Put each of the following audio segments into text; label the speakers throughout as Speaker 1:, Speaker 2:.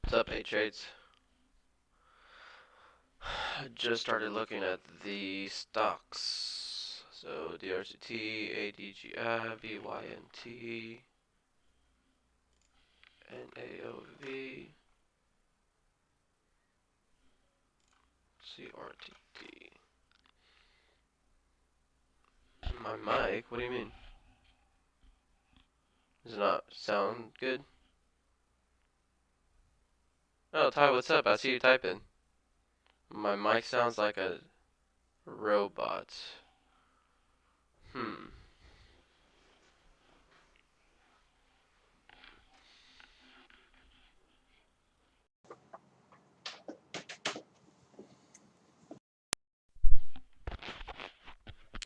Speaker 1: What's up, A-Trades? I just started looking at the stocks. So DRCT, ADGI, VYNT, NAOV, CRTD. My mic? What do you mean? Does it not sound good? Oh, Ty, what's up? I see you typing. My mic sounds like a robot. Hmm.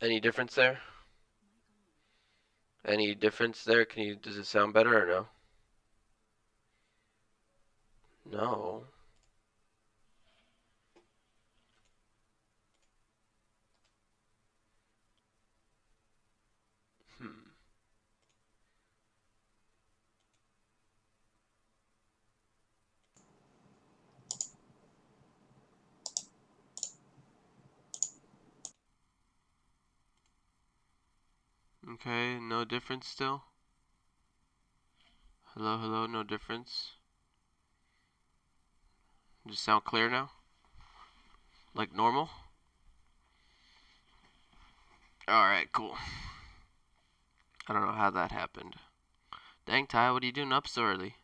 Speaker 1: Any difference there? Any difference there? Does it sound better or no? No. Hmm. Okay, no difference still? Hello, hello, no difference. Just sound clear now? Like normal? Alright, cool. I don't know how that happened. Dang, Ty, what are you doing up so early?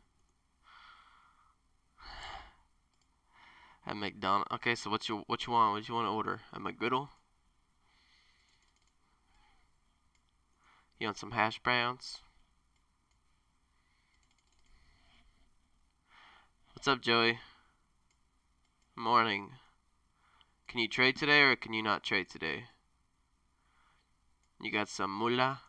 Speaker 1: At McDonald's. Okay, so what you want? What you want to order? At McGriddle? You want some hash browns? What's up, Joey? Morning. Can you trade today or can you not trade today? You got some moolah?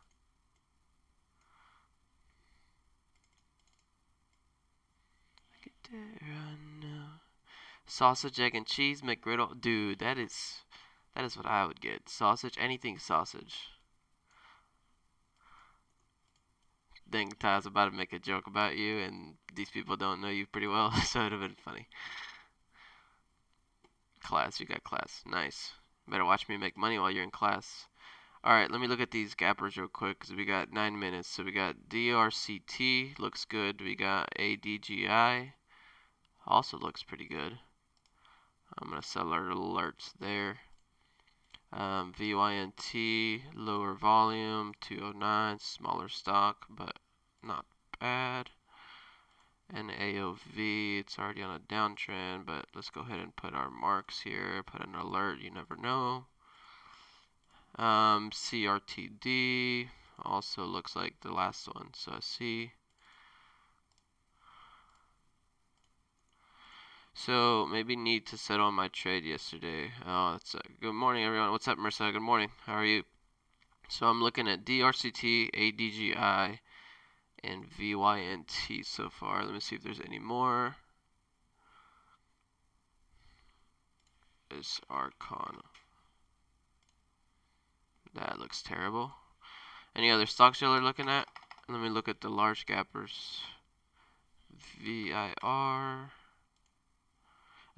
Speaker 1: Sausage, egg, and cheese McGriddle. Dude, that is what I would get. Sausage, anything sausage. Dang, Ty, I was about to make a joke about you, and these people don't know you pretty well, so it would have been funny. Class, you got class. Nice. Better watch me make money while you're in class. Alright, let me look at these gappers real quick, because we got 9 minutes. So we got DRCT, looks good. We got ADGI, also looks pretty good. I'm going to sell our alerts there. VYNT, lower volume, 209, smaller stock, but not bad. And AOV, it's already on a downtrend, but let's go ahead and put our marks here. Put an alert, you never know. CRTD also looks like the last one, so I see. So maybe need to settle my trade yesterday. Oh, that's good morning, everyone. What's up, Marissa? Good morning. How are you? So I'm looking at DRCT, ADGI, and VYNT so far. Let me see if there's any more. Is Arcana. That looks terrible. Any other stocks y'all are looking at? Let me look at the large gappers. VIR.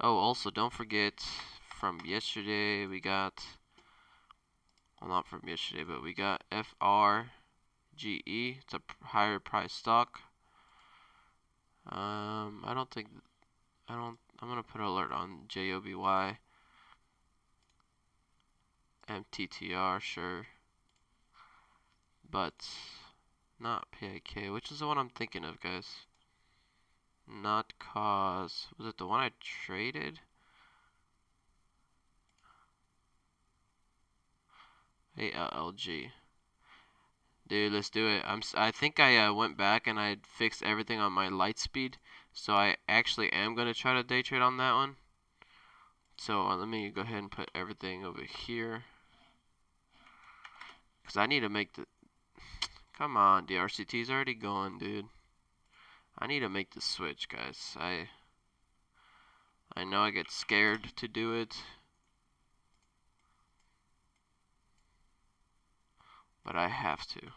Speaker 1: Oh, also don't forget from yesterday we got, well, not from yesterday, but we got FRGE. It's a higher price stock. I'm gonna put an alert on JOBY. MTTR, sure. But not PIK, which is the one I'm thinking of, guys. Not cause. Was it the one I traded? ALLG. Dude, let's do it. I think I went back and I fixed everything on my light speed, so I actually am gonna try to day trade on that one. So let me go ahead and put everything over here, cause I need to make the. Come on, DRCT's already going, dude. I need to make the switch, guys. I know I get scared to do it, but I have to.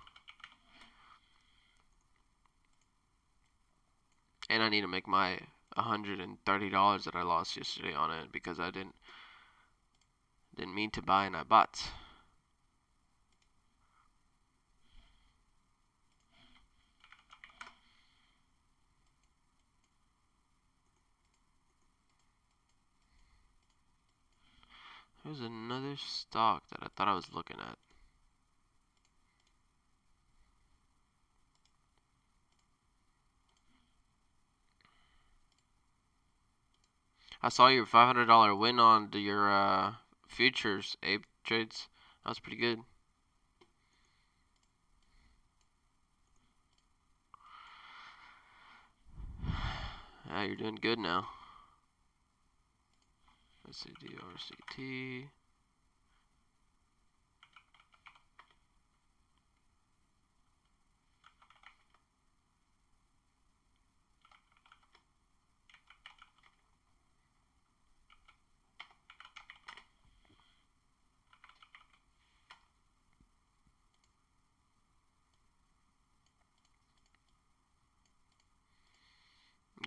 Speaker 1: And I need to make my $130 that I lost yesterday on it because I didn't mean to buy and I bought. There's another stock that I thought I was looking at. I saw your $500 win on your futures Ape trades. That was pretty good. Yeah, you're doing good now. Let's see, DRCT.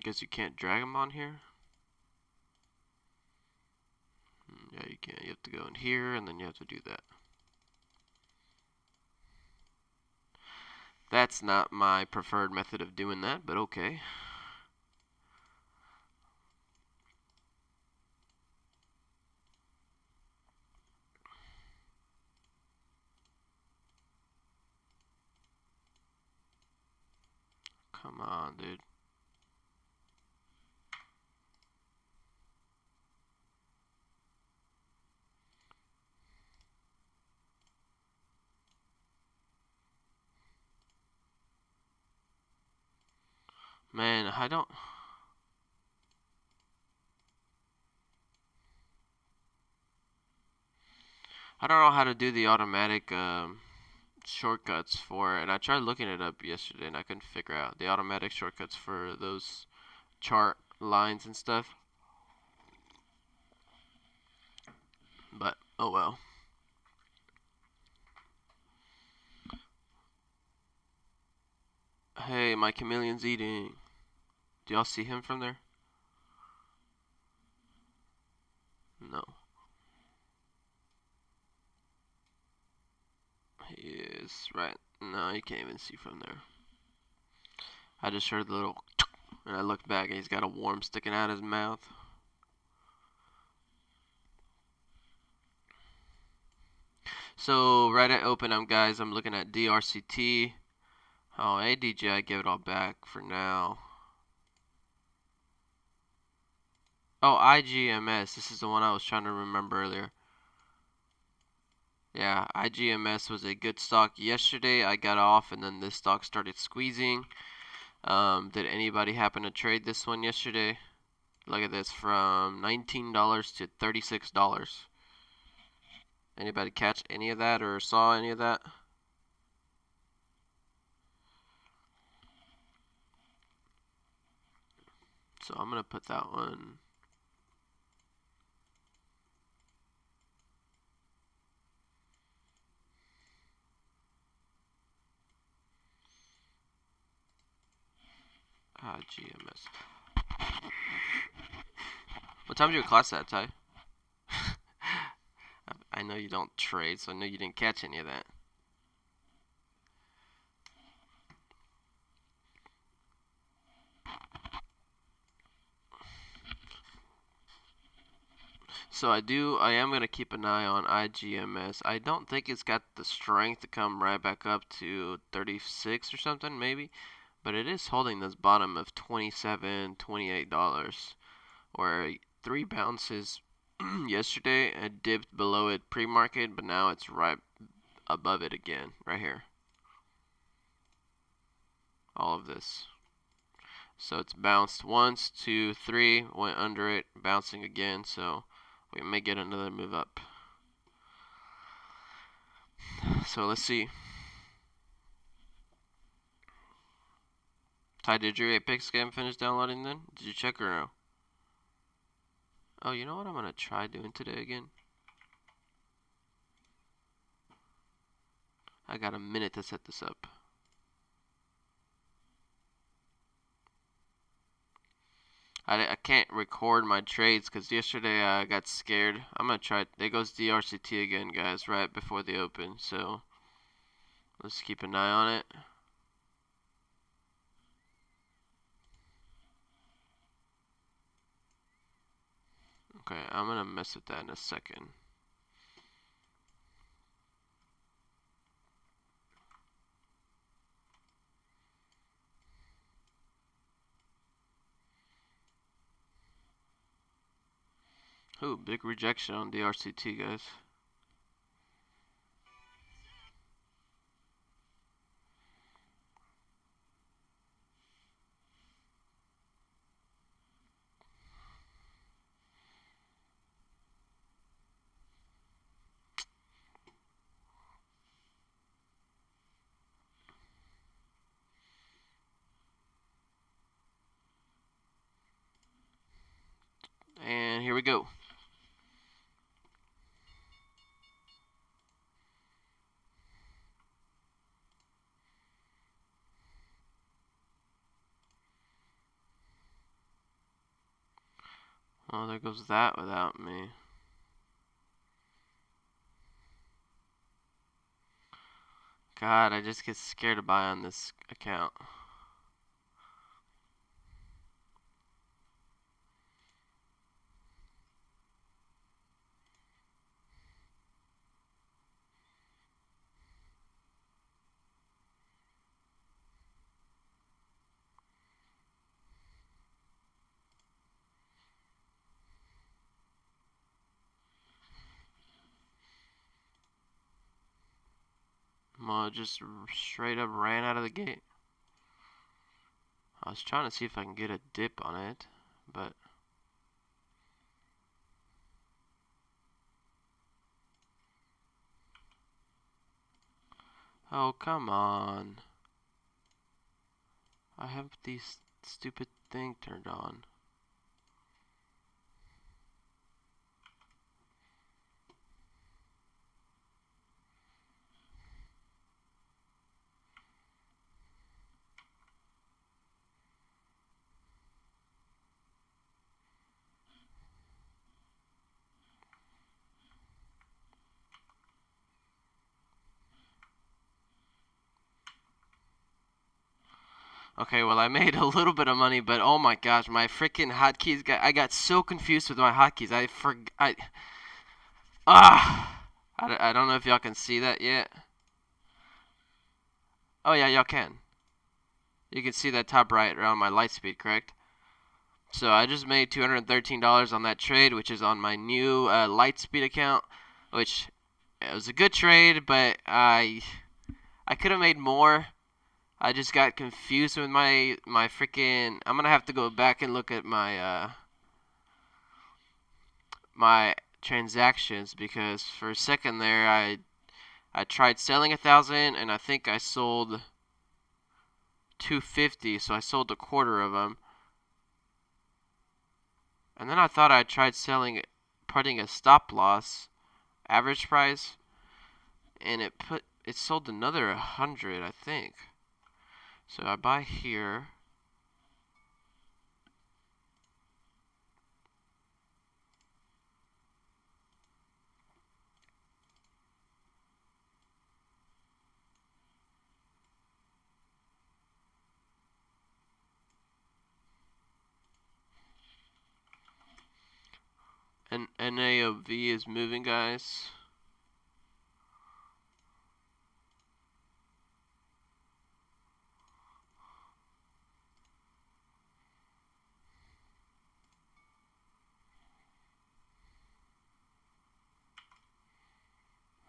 Speaker 1: Guess you can't drag them on here. Yeah, you can't. You have to go in here, and then you have to do that. That's not my preferred method of doing that, but okay. Come on, dude. Man, I don't know how to do the automatic shortcuts for it. And I tried looking it up yesterday and I couldn't figure out the automatic shortcuts for those chart lines and stuff. But oh well. Hey, my chameleon's eating. Do y'all see him from there? No. He is right. No, you can't even see from there. I just heard the little and I looked back and he's got a worm sticking out his mouth. So right at open guys, I'm looking at DRCT. Oh, ADJ, I give it all back for now. Oh, IGMS. This is the one I was trying to remember earlier. Yeah, IGMS was a good stock yesterday. I got off and then this stock started squeezing. Did anybody happen to trade this one yesterday? Look at this, from $19 to $36. Anybody catch any of that or saw any of that? So I'm gonna put that one. GMS. What time's your class at, Ty? I know you don't trade, so I know you didn't catch any of that. So I am going to keep an eye on IGMS. I don't think it's got the strength to come right back up to 36 or something, maybe. But it is holding this bottom of $27, $28. Or 3 bounces yesterday and dipped below it pre-market, but now it's right above it again, right here. All of this. So it's bounced once, 2, 3, went under it, bouncing again, so we may get another move up. So let's see. Ty, did your Apex game finish downloading then? Did you check or no? Oh, you know what I'm going to try doing today again? I got a minute to set this up. I can't record my trades because yesterday I got scared. I'm gonna try. There goes DRCT again, guys, right before the open. So let's keep an eye on it. Okay, I'm gonna mess with that in a second. Ooh, big rejection on DRCT, guys. And here we go. Oh, there goes that without me. God, I just get scared to buy on this account. Well, it just straight up ran out of the gate. I was trying to see if I can get a dip on it, but oh, come on. I have these stupid thing turned on. Okay, well I made a little bit of money, but oh my gosh, my freaking hotkeys I got so confused with my hotkeys. I don't know if y'all can see that yet. Oh yeah, y'all can. You can see that top right around my light speed, correct? So I just made $213 on that trade, which is on my new Lightspeed account, which it was a good trade, but I could have made more. I just got confused with my freaking. I'm gonna have to go back and look at my my transactions because for a second there I tried selling 1,000 and I think I sold 250, so I sold a quarter of them. And then I thought I tried putting a stop loss average price, and it sold another 100, I think. So I buy here. And NAOV is moving, guys.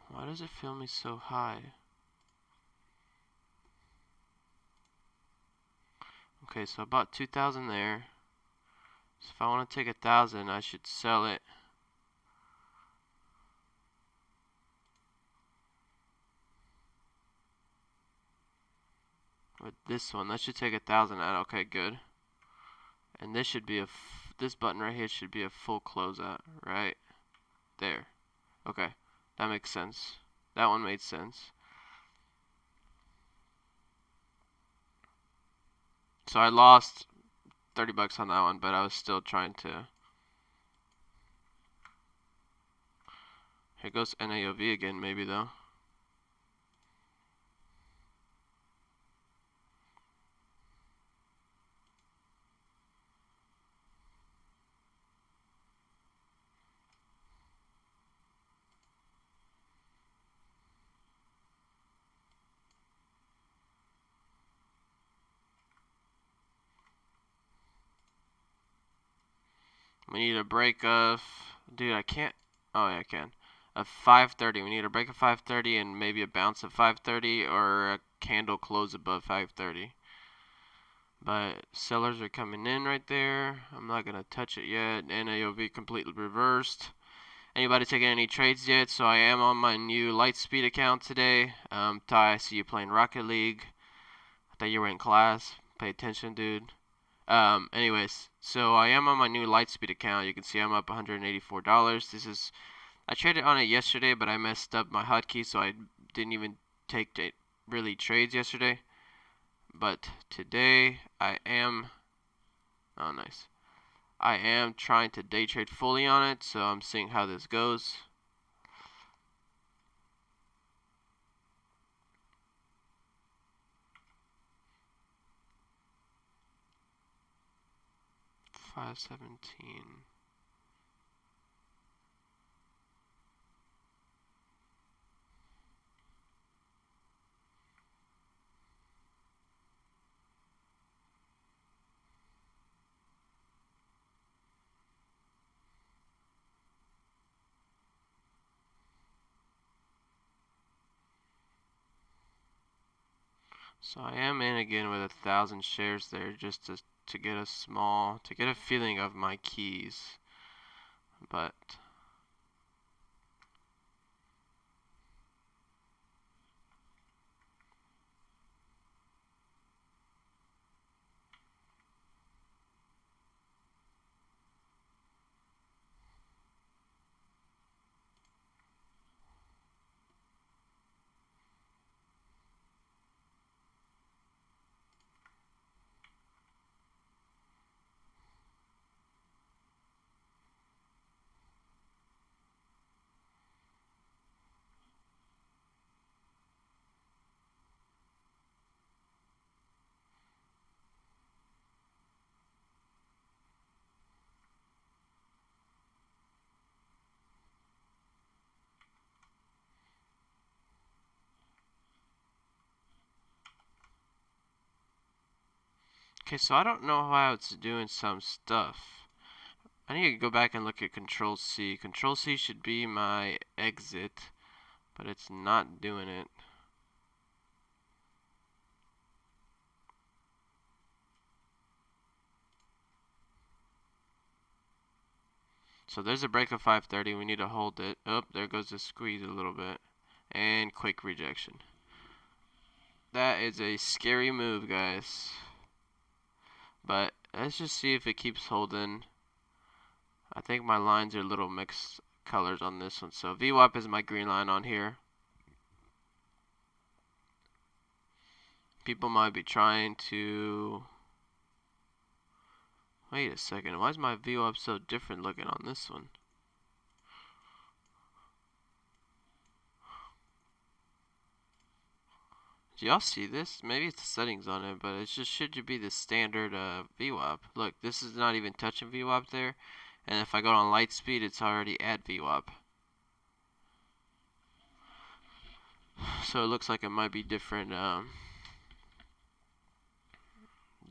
Speaker 1: Why does it feel me so high? Okay, so I bought 2,000 there. So if I want to take 1,000, I should sell it. With this one, that should take 1,000 out. Okay, good. And this should be this button right here should be a full closeout, right there. Okay, that makes sense. That one made sense. So I lost $30 on that one, but I was still trying to. Here goes NAOV again, maybe though. We need a break of, dude, I can't. Oh yeah, I can. Of 530. We need a break of 530 and maybe a bounce of 530 or a candle close above 530. But sellers are coming in right there. I'm not gonna touch it yet. NAOV completely reversed. Anybody taking any trades yet? So I am on my new Lightspeed account today. Ty, I see you playing Rocket League. I thought you were in class. Pay attention, dude. Anyways, so I am on my new Lightspeed account. You can see I'm up $184. I traded on it yesterday, but I messed up my hotkey, so I didn't even take really trades yesterday. But today I am, oh nice. I am trying to day trade fully on it, so I'm seeing how this goes. $5.17. So I am in again with 1,000 shares there, just to get a feeling of my keys. But okay, so I don't know how it's doing some stuff. I need to go back and look at Control C. Control C should be my exit, but it's not doing it. So there's a break of 530. We need to hold it. Oh, there goes the squeeze a little bit. And quick rejection. That is a scary move, guys. But let's just see if it keeps holding. I think my lines are a little mixed colors on this one. So VWAP is my green line on here. People might be trying to... Wait a second. Why is my VWAP so different looking on this one? Do y'all see this? Maybe it's the settings on it, but it just should be the standard VWAP. Look, this is not even touching VWAP there. And if I go on Lightspeed, it's already at VWAP. So it looks like it might be different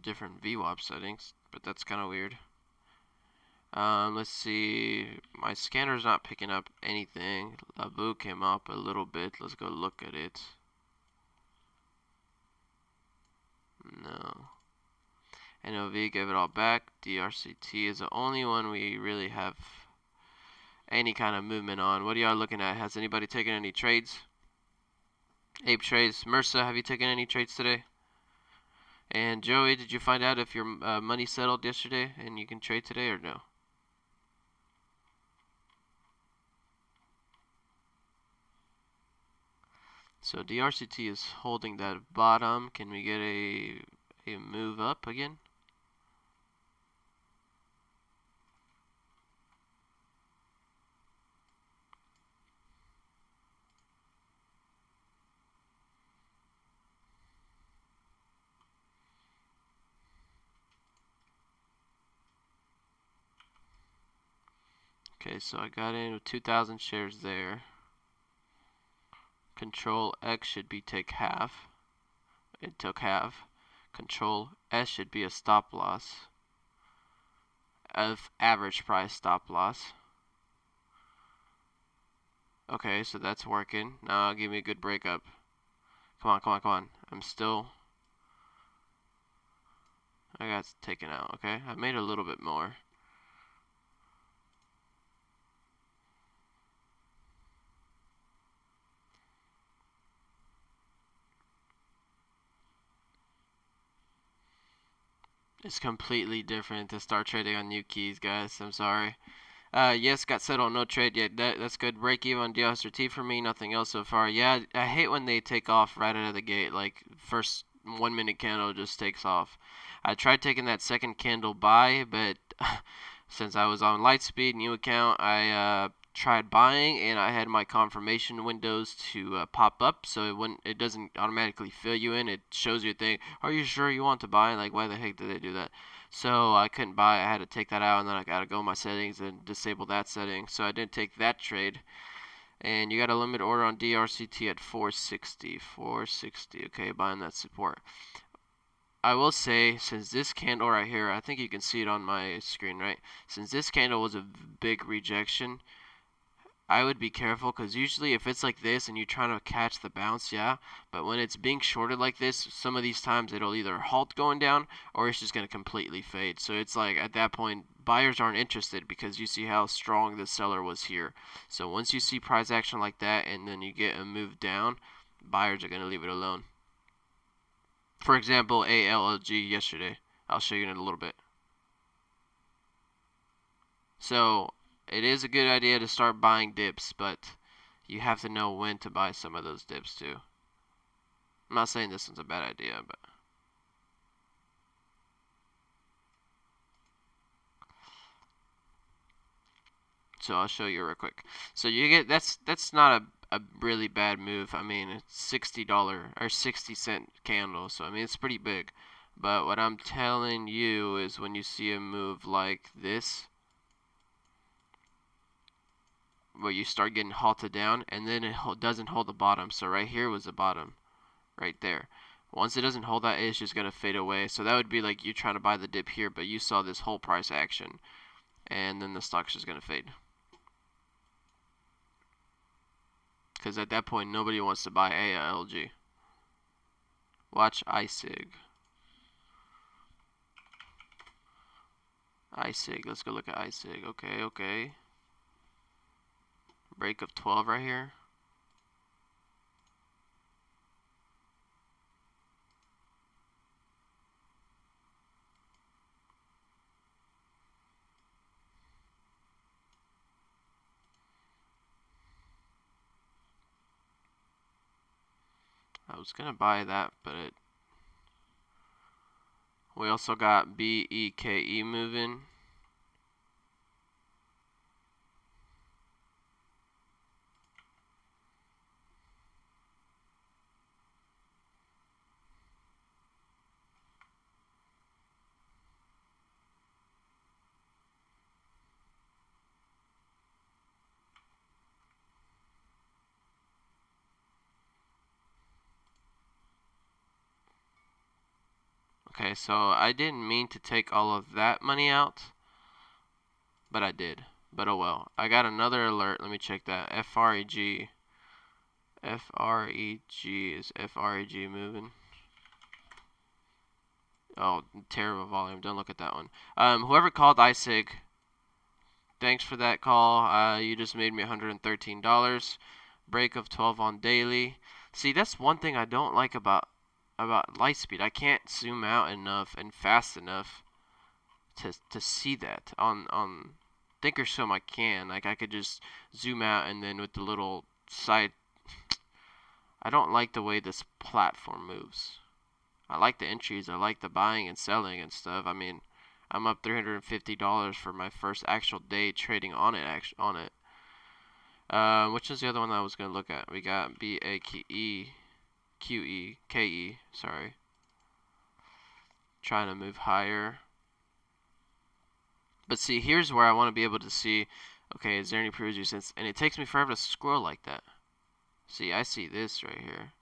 Speaker 1: different VWAP settings, but that's kind of weird. Let's see. My scanner's not picking up anything. Labu came up a little bit. Let's go look at it. No. NOV gave it all back. DRCT is the only one we really have any kind of movement on. What are y'all looking at? Has anybody taken any trades? Ape trades. Mursa, have you taken any trades today? And Joey, did you find out if your money settled yesterday and you can trade today or no? So DRCT is holding that bottom. Can we get a move up again? Okay, so I got in with 2,000 shares there. Control X should be take half. It took half. Control S should be a stop loss of average price stop loss. Okay, so that's working. Now give me a good breakup. Come on, come on, come on. I got taken out, okay? I made a little bit more. It's completely different to start trading on new keys, guys. I'm sorry. Yes, got settled, no trade yet. That's good. Break even on DRCT for me, nothing else so far. Yeah, I hate when they take off right out of the gate. Like, first 1 minute candle just takes off. I tried taking that second candle buy, but since I was on Lightspeed, new account, I tried buying, and I had my confirmation windows to pop up, so it doesn't automatically fill you in. It shows you a thing. Are you sure you want to buy? Like, why the heck did they do that? So I couldn't buy. I had to take that out, and then I gotta go in my settings and disable that setting. So I didn't take that trade. And you got a limit order on DRCT at 460. 460. Okay, buying that support. I will say, since this candle right here, I think you can see it on my screen, right? Since this candle was a big rejection, I would be careful, because usually if it's like this and you're trying to catch the bounce, yeah, but when it's being shorted like this, some of these times it'll either halt going down or it's just going to completely fade. So it's like, at that point, buyers aren't interested because you see how strong the seller was here. So once you see price action like that and then you get a move down, buyers are going to leave it alone. For example, ALLG yesterday. I'll show you in a little bit. So it is a good idea to start buying dips, but you have to know when to buy some of those dips too. I'm not saying this one's a bad idea, but so I'll show you real quick. So you get that's not a really bad move. I mean, it's $60 or 60-cent candle, so I mean it's pretty big. But what I'm telling you is when you see a move like this, where you start getting halted down and then it doesn't hold the bottom. So right here was the bottom, right there. Once it doesn't hold that, it's just going to fade away. So that would be like you trying to buy the dip here, but you saw this whole price action, and then the stock's just going to fade. Because at that point, nobody wants to buy ALG. Watch ISIG. ISIG. Let's go look at ISIG. Okay, okay. Break of 12 right here. I was gonna buy that, but we also got BEKE moving. Okay, so I didn't mean to take all of that money out, but I did. But oh well. I got another alert. Let me check that. FREG. FREG. Is FREG moving? Oh, terrible volume. Don't look at that one. Whoever called ISIG, thanks for that call. You just made me $113. Break of 12 on daily. See, that's one thing I don't like about Lightspeed. I can't zoom out enough and fast enough to see that. On Thinkorswim I can. Like, I could just zoom out and then with the little side. I don't like the way this platform moves. I like the entries. I like the buying and selling and stuff. I mean, I'm up $350 for my first actual day trading on it. Which is the other one that I was gonna look at? We got BAKE, QE, KE. Sorry. Trying to move higher. But see, here's where I want to be able to see Okay, is there any previous resistance? And it takes me forever to scroll like that. See, I see this right here.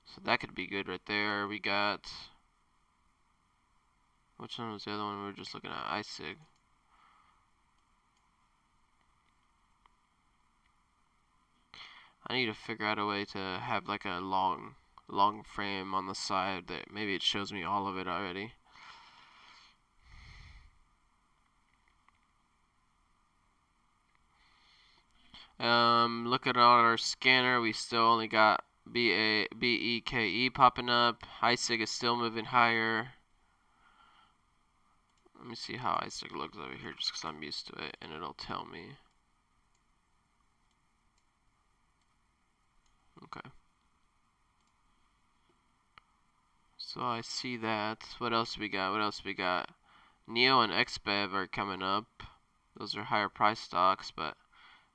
Speaker 1: So that could be good right there. We got... Which one was the other one we were just looking at? ISIG. I need to figure out a way to have like a long frame on the side that maybe it shows me all of it already. Looking at our scanner, we still only got BEKE popping up. ISIG is still moving higher. Let me see how ISIG looks over here just because I'm used to it and it'll tell me. Okay. So I see that. What else we got? What else we got? NEO and XBEV are coming up. Those are higher price stocks, but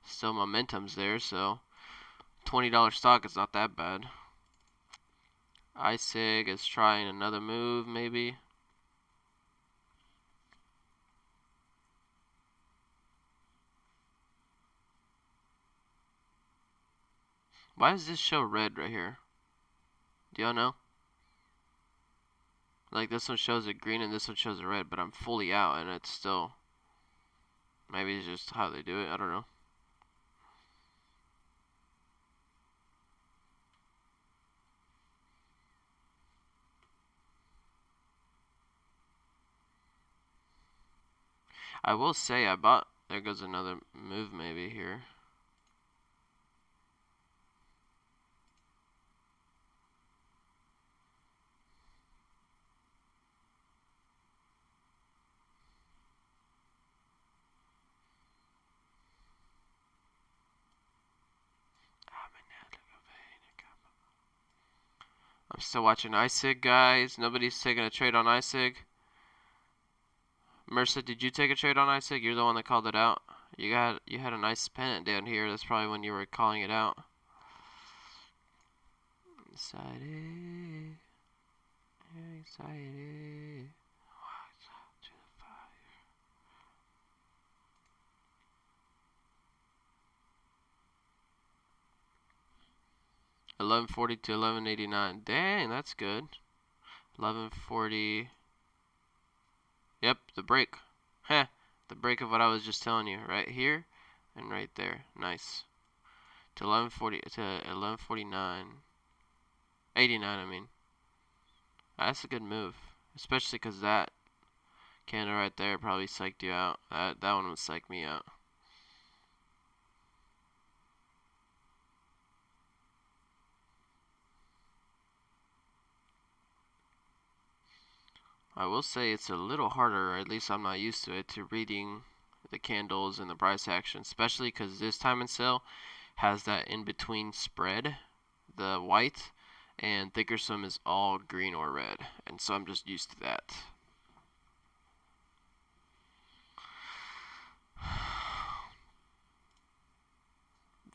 Speaker 1: still momentum's there, so $20 stock is not that bad. ISIG is trying another move, maybe. Why does this show red right here? Do y'all know? Like this one shows it green and this one shows it red, but I'm fully out and it's still... Maybe it's just how they do it, I don't know. I will say I bought... There goes another move maybe here. I'm still watching ISIG, guys. Nobody's taking a trade on ISIG. Mercer, did you take a trade on ISIG? You're the one that called it out. You had a nice pennant down here. That's probably when you were calling it out. Excited. Excited. 1140 to 1189. Dang, that's good. 1140. Yep, the break. Heh, the break of what I was just telling you. Right here and right there. Nice. To 1140 to 1149. 89, I mean. That's a good move. Especially because that candle right there probably psyched you out. That one would psych me out. I will say it's a little harder, or at least I'm not used to it, to reading the candles and the price action, especially because this time in sale has that in-between spread, the white, and Thinkorswim is all green or red, and so I'm just used to that.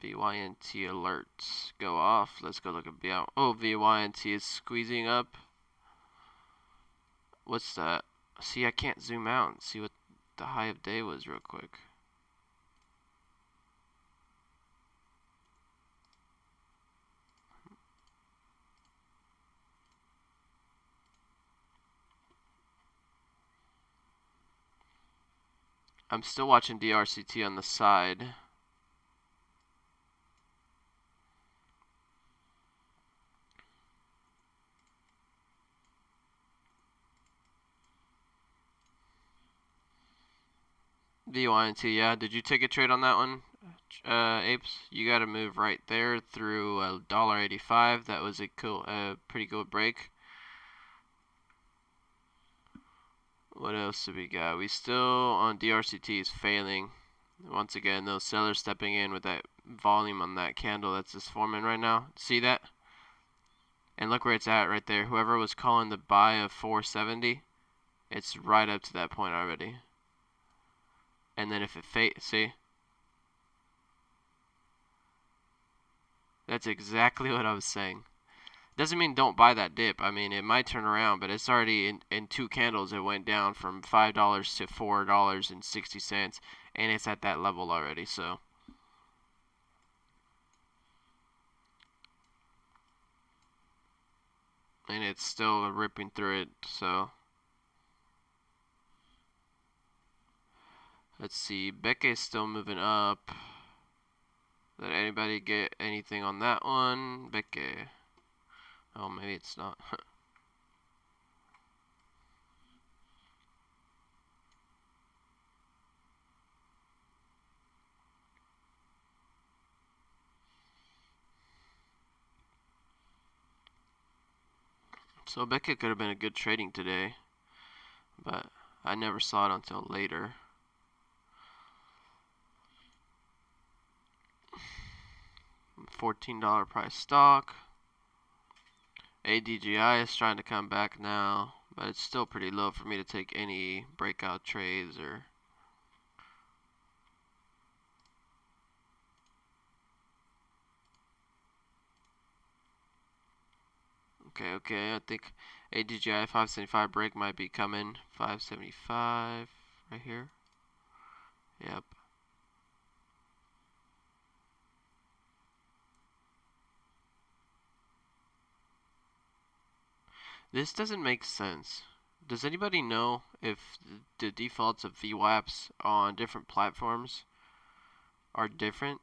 Speaker 1: VYNT alerts go off. Let's go look at VYNT. Oh, VYNT is squeezing up. What's that? See, I can't zoom out and see what the high of day was real quick. I'm still watching DRCT on the side. VYNT, yeah. Did you take a trade on that one, Apes? You got to move right there through $1.85. That was a pretty good break. What else do we got? We still on DRCT is failing. Once again, those sellers stepping in with that volume on that candle that's just forming right now. See that? And look where it's at right there. Whoever was calling the buy of 470, it's right up to that point already. And then if it see? That's exactly what I was saying. Doesn't mean don't buy that dip. I mean, it might turn around, but it's already in two candles. It went down from $5 to $4.60, and it's at that level already. So, and it's still ripping through it. So, let's see. Becca is still moving up. Did anybody get anything on that one? Becca. Oh, maybe it's not. So Becca could have been a good trading today, but I never saw it until later. $14 price stock. ADGI is trying to come back now, but it's still pretty low for me to take any breakout trades or. Okay, I think ADGI 575 break might be coming. 575 right here. Yep. This doesn't make sense. Does anybody know if the defaults of VWAPs on different platforms are different?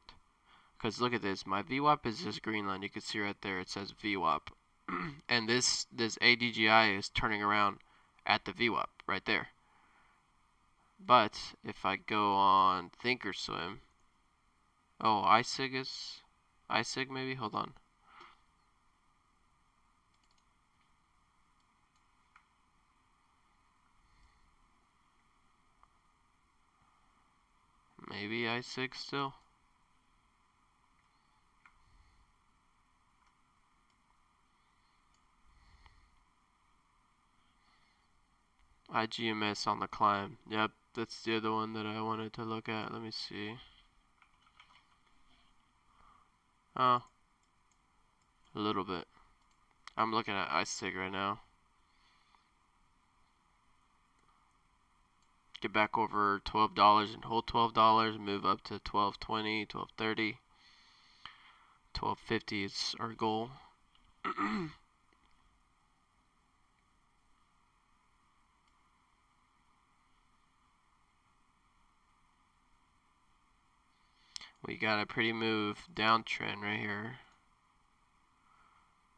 Speaker 1: Because look at this, my VWAP is this green line. You can see right there, it says VWAP. And this ADGI is turning around at the VWAP right there. But if I go on Thinkorswim, oh, iSig maybe? Hold on. Maybe iSig still? IGMS on the climb. Yep, that's the other one that I wanted to look at. Let me see. Oh, a little bit. I'm looking at iSig right now. Get back over $12 and hold $12. Move up to $12.20, $12.30, $12.50 is our goal. We got a pretty move downtrend right here.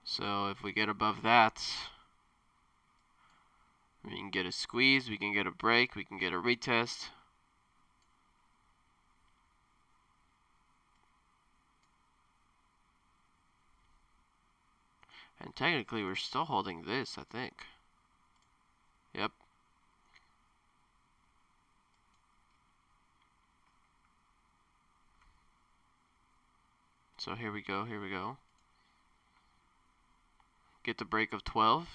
Speaker 1: So if we get above that, we can get a squeeze, we can get a break, we can get a retest. And technically we're still holding this, I think. Yep. So here we go, here we go. Get the break of 12.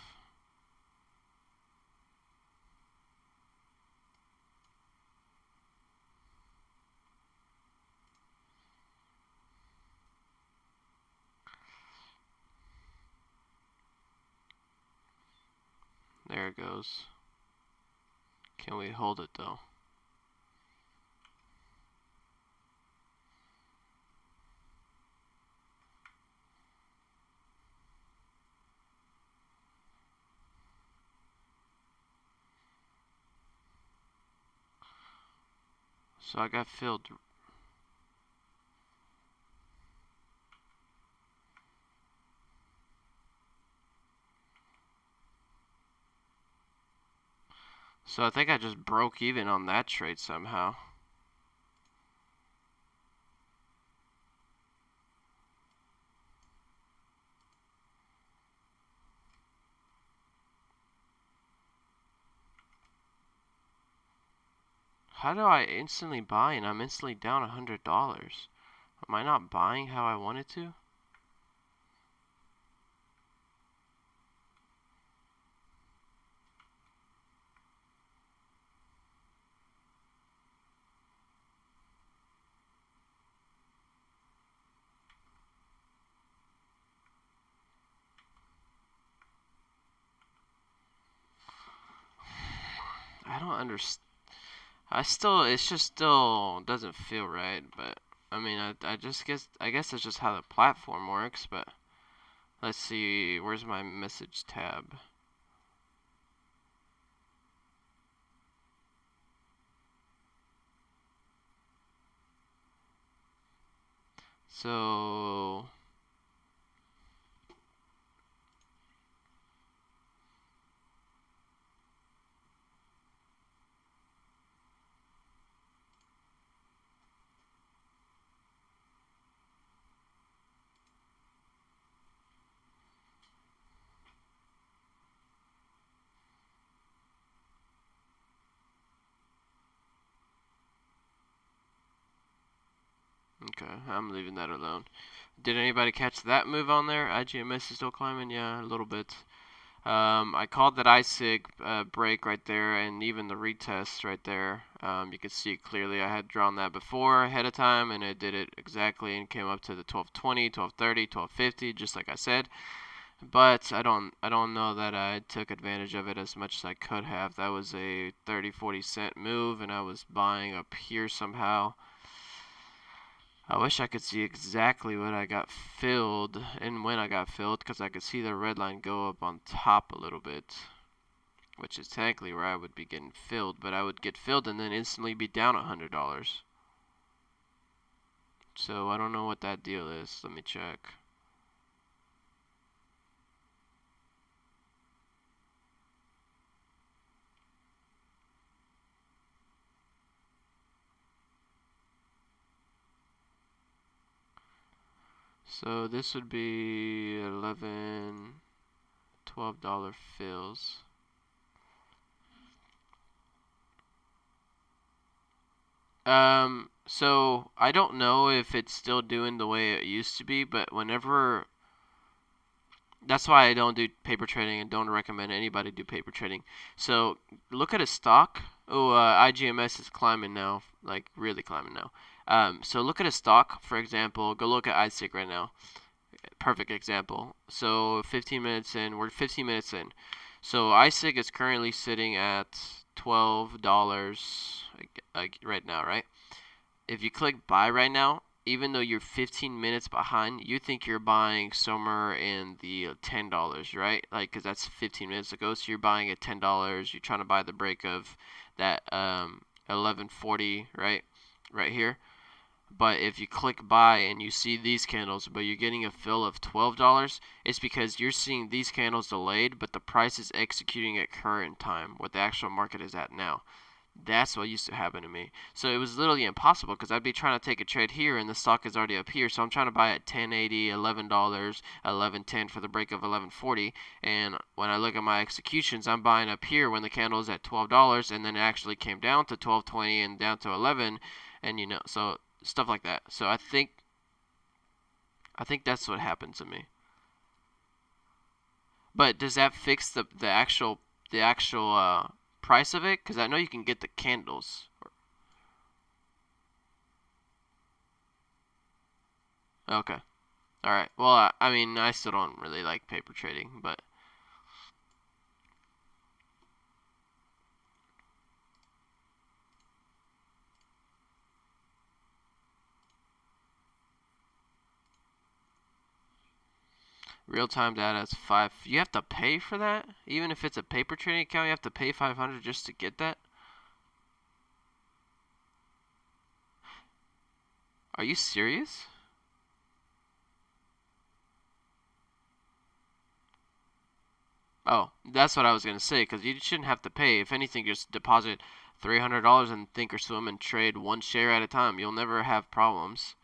Speaker 1: There it goes. Can we hold it though? So I got filled. So I think I just broke even on that trade somehow. How do I instantly buy and I'm instantly down $100? Am I not buying how I wanted to? don't understand. It just still doesn't feel right, but I mean, I guess it's just how the platform works, but let's see, where's my message tab? So, okay, I'm leaving that alone. Did anybody catch that move on there? IGMS is still climbing? Yeah, a little bit. I called that ISIG break right there, and even the retest right there. You can see it clearly. I had drawn that before ahead of time, and it did it exactly and came up to the 1220, 1230, 1250, just like I said. But I don't know that I took advantage of it as much as I could have. That was a 30-40 cent move, and I was buying up here somehow. I wish I could see exactly what I got filled and when I got filled, because I could see the red line go up on top a little bit, which is technically where I would be getting filled, but I would get filled and then instantly be down $100. So I don't know what that deal is. Let me check. So this would be $11, $12 fills. So I don't know if it's still doing the way it used to be, but whenever, that's why I don't do paper trading and don't recommend anybody do paper trading. So look at a stock. Oh, IGMS is climbing now, like really climbing now. So look at a stock, for example. Go look at ISIG right now. Perfect example. So 15 minutes in, we're 15 minutes in. So ISIG is currently sitting at $12 right now, right? If you click buy right now, even though you're 15 minutes behind, you think you're buying somewhere in the $10, right? Like, because that's 15 minutes ago, so you're buying at $10. You're trying to buy the break of that 1140, right? Right here. But if you click buy and you see these candles, but you're getting a fill of $12, it's because you're seeing these candles delayed, but the price is executing at current time, what the actual market is at now. That's what used to happen to me. So it was literally impossible because I'd be trying to take a trade here and the stock is already up here. So I'm trying to buy at $10.80, $11, $11.10 for the break of $11.40. And when I look at my executions, I'm buying up here when the candle is at $12 and then it actually came down to $12.20 and down to 11, and so stuff like that. So I think that's what happened to me. But does that fix the actual price of it? Because I know you can get the candles. Okay. All right. Well, I mean, I still don't really like paper trading, but real-time data is 5. You have to pay for that? Even if it's a paper trading account, you have to pay 500 just to get that? Are you serious? Oh, that's what I was going to say, because you shouldn't have to pay. If anything, just deposit $300 in Thinkorswim and trade one share at a time. You'll never have problems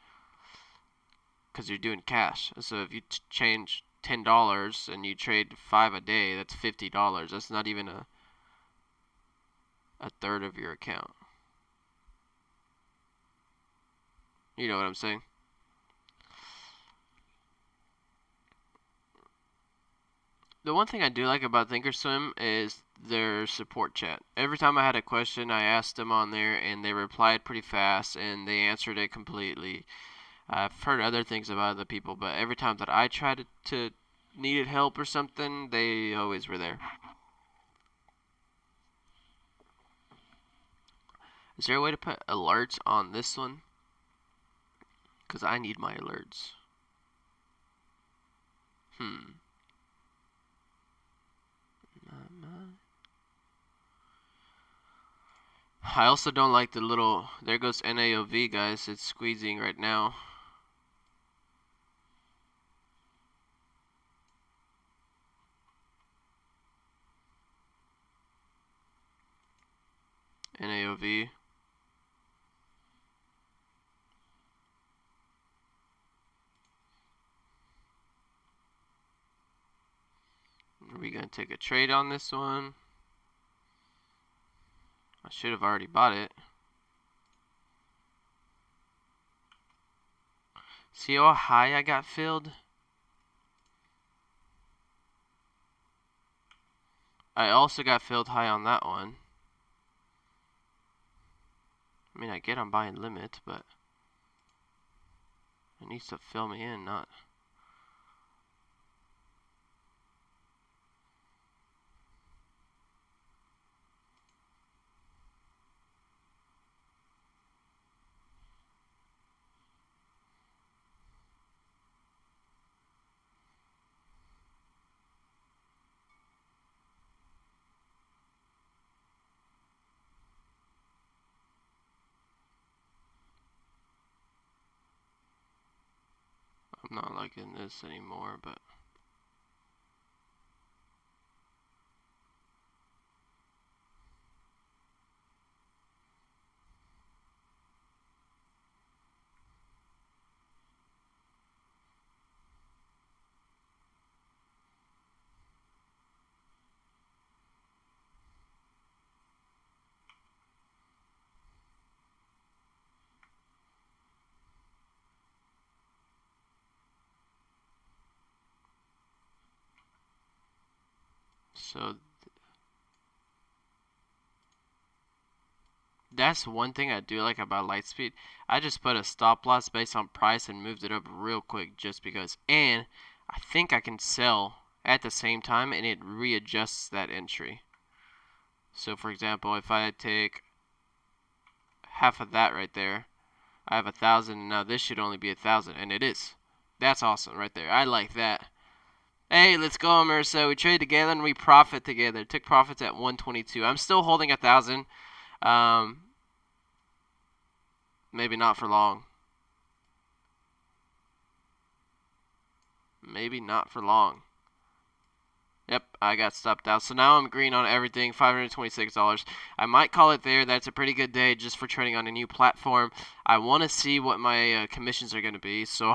Speaker 1: because you're doing cash. So if you change $10 and you trade 5 a day, that's $50. That's not even a third of your account. You know what I'm saying? The one thing I do like about Thinkorswim is their support chat. Every time I had a question, I asked them on there, and they replied pretty fast, and they answered it completely. I've heard other things about other people, but every time that I tried to needed help or something, they always were there. Is there a way to put alerts on this one? Because I need my alerts. I also don't like the little, there goes NAOV, guys. It's squeezing right now. NAOV. Are we going to take a trade on this one? I should have already bought it. See how high I got filled? I also got filled high on that one. I mean, I get I'm buying limit, but it needs to fill me in, not... I'm not liking this anymore, but... So that's one thing I do like about Lightspeed. I just put a stop loss based on price and moved it up real quick just because. And I think I can sell at the same time and it readjusts that entry. So for example, if I take half of that right there, I have 1,000 and now this should only be 1,000, and it is. That's awesome right there. I like that. Hey, let's go, Marissa. We trade together and we profit together. Took profits at 122. I'm still holding 1,000. Maybe not for long. Maybe not for long. Yep, I got stopped out. So now I'm green on everything, $526. I might call it there. That's a pretty good day just for trading on a new platform. I want to see what my commissions are going to be. So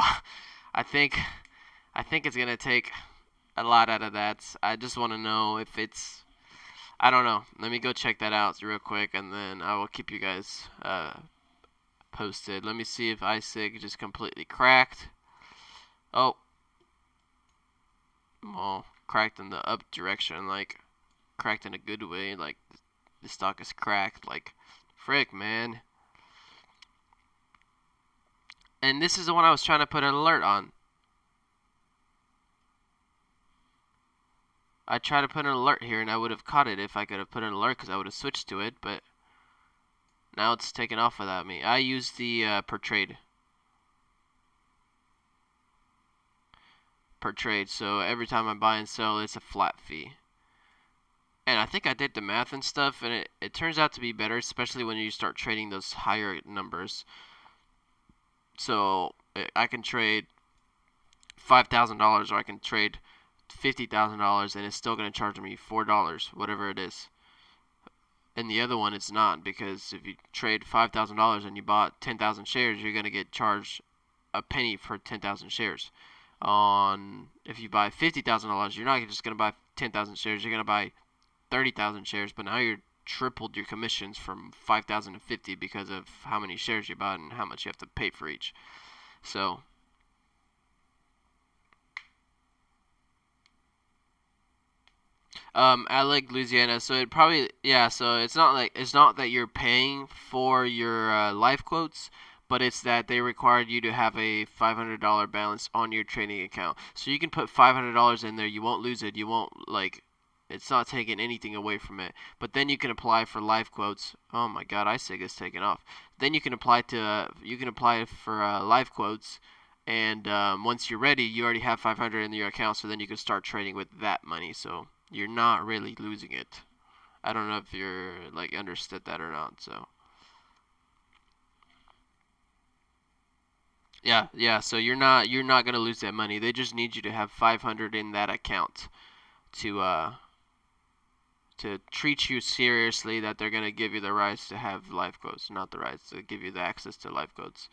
Speaker 1: I think it's going to take a lot out of that. I just want to know if it's... I don't know. Let me go check that out real quick, and then I will keep you guys posted. Let me see if ISIG just completely cracked. Oh. Well, cracked in the up direction, like cracked in a good way, like the stock is cracked, like frick, man. And this is the one I was trying to put an alert on. I tried to put an alert here and I would have caught it if I could have put an alert because I would have switched to it, but now it's taken off without me. I use the per trade, so every time I buy and sell it's a flat fee. And I think I did the math and stuff, and it turns out to be better, especially when you start trading those higher numbers. So I can trade $5,000 or I can trade $50,000 and it's still going to charge me $4, whatever it is. And the other one it's not, because if you trade $5,000 and you bought 10,000 shares, you're going to get charged a penny for 10,000 shares. If you buy $50,000, you're not just going to buy 10,000 shares, you're going to buy 30,000 shares, but now you're tripled your commissions from 5,000 to 50 because of how many shares you bought and how much you have to pay for each. So Alec, Louisiana. So it probably, yeah. So it's not that you're paying for your life quotes, but it's that they required you to have a $500 balance on your trading account. So you can put $500 in there. You won't lose it. You won't It's not taking anything away from it. But then you can apply for live quotes. Oh my God, iSig is taking off. Then you can apply for live quotes, and once you're ready, you already have 500 in your account. So then you can start trading with that money. So you're not really losing it. I don't know if you're like understood that or not. So yeah. So you're not gonna lose that money. They just need you to have 500 in that account to treat you seriously, that they're going to give you the rights to have live quotes, not the rights to give you the access to live quotes.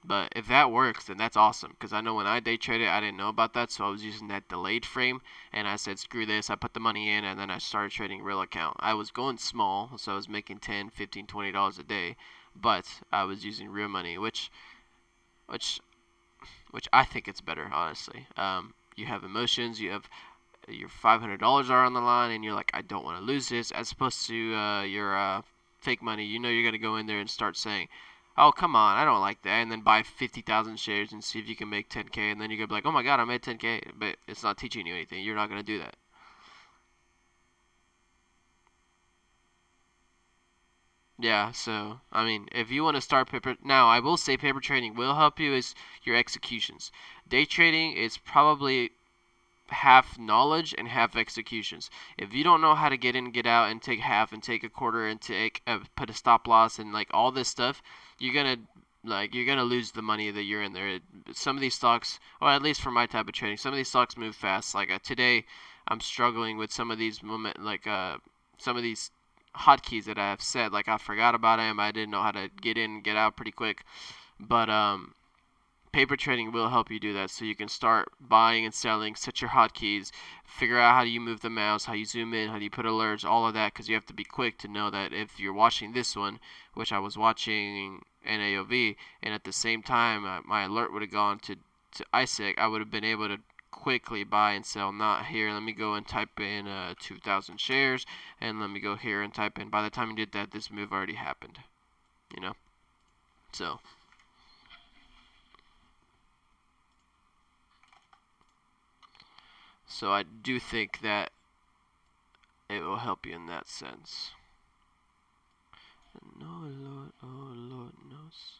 Speaker 1: But if that works, then that's awesome, because I know when I day traded, I didn't know about that, so I was using that delayed frame, and I said, screw this, I put the money in, and then I started trading real account. I was going small, so I was making $10, $15, $20 a day, but I was using real money, which I think it's better, honestly. You have emotions, you have your $500 are on the line, and you're like, I don't want to lose this, as opposed to your fake money. You know you're going to go in there and start saying, oh, come on, I don't like that, and then buy 50,000 shares and see if you can make 10K, and then you're going to be like, oh my God, I made 10K, but it's not teaching you anything. You're not going to do that. Yeah, so, I mean, if you want to start paper, now, I will say paper trading will help you is your executions. Day trading is probably half knowledge and half executions. If you don't know how to get in, get out, and take half and take a quarter and take put a stop loss and like all this stuff, you're gonna lose the money that you're in there. Some of these stocks, or at least for my type of trading, some of these stocks move fast. Like today, I'm struggling with some of these some of these hotkeys that I have set. Like I forgot about them. I didn't know how to get in, get out pretty quick. But paper trading will help you do that, so you can start buying and selling, set your hotkeys, figure out how you move the mouse, how you zoom in, how do you put alerts, all of that, because you have to be quick to know that if you're watching this one, which I was watching NAOV, and at the same time my alert would have gone to iSig, I would have been able to quickly buy and sell. Not here, let me go and type in 2,000 shares, and let me go here and type in. By the time you did that, this move already happened, you know. So I do think that it will help you in that sense. No, Lord, oh Lord knows.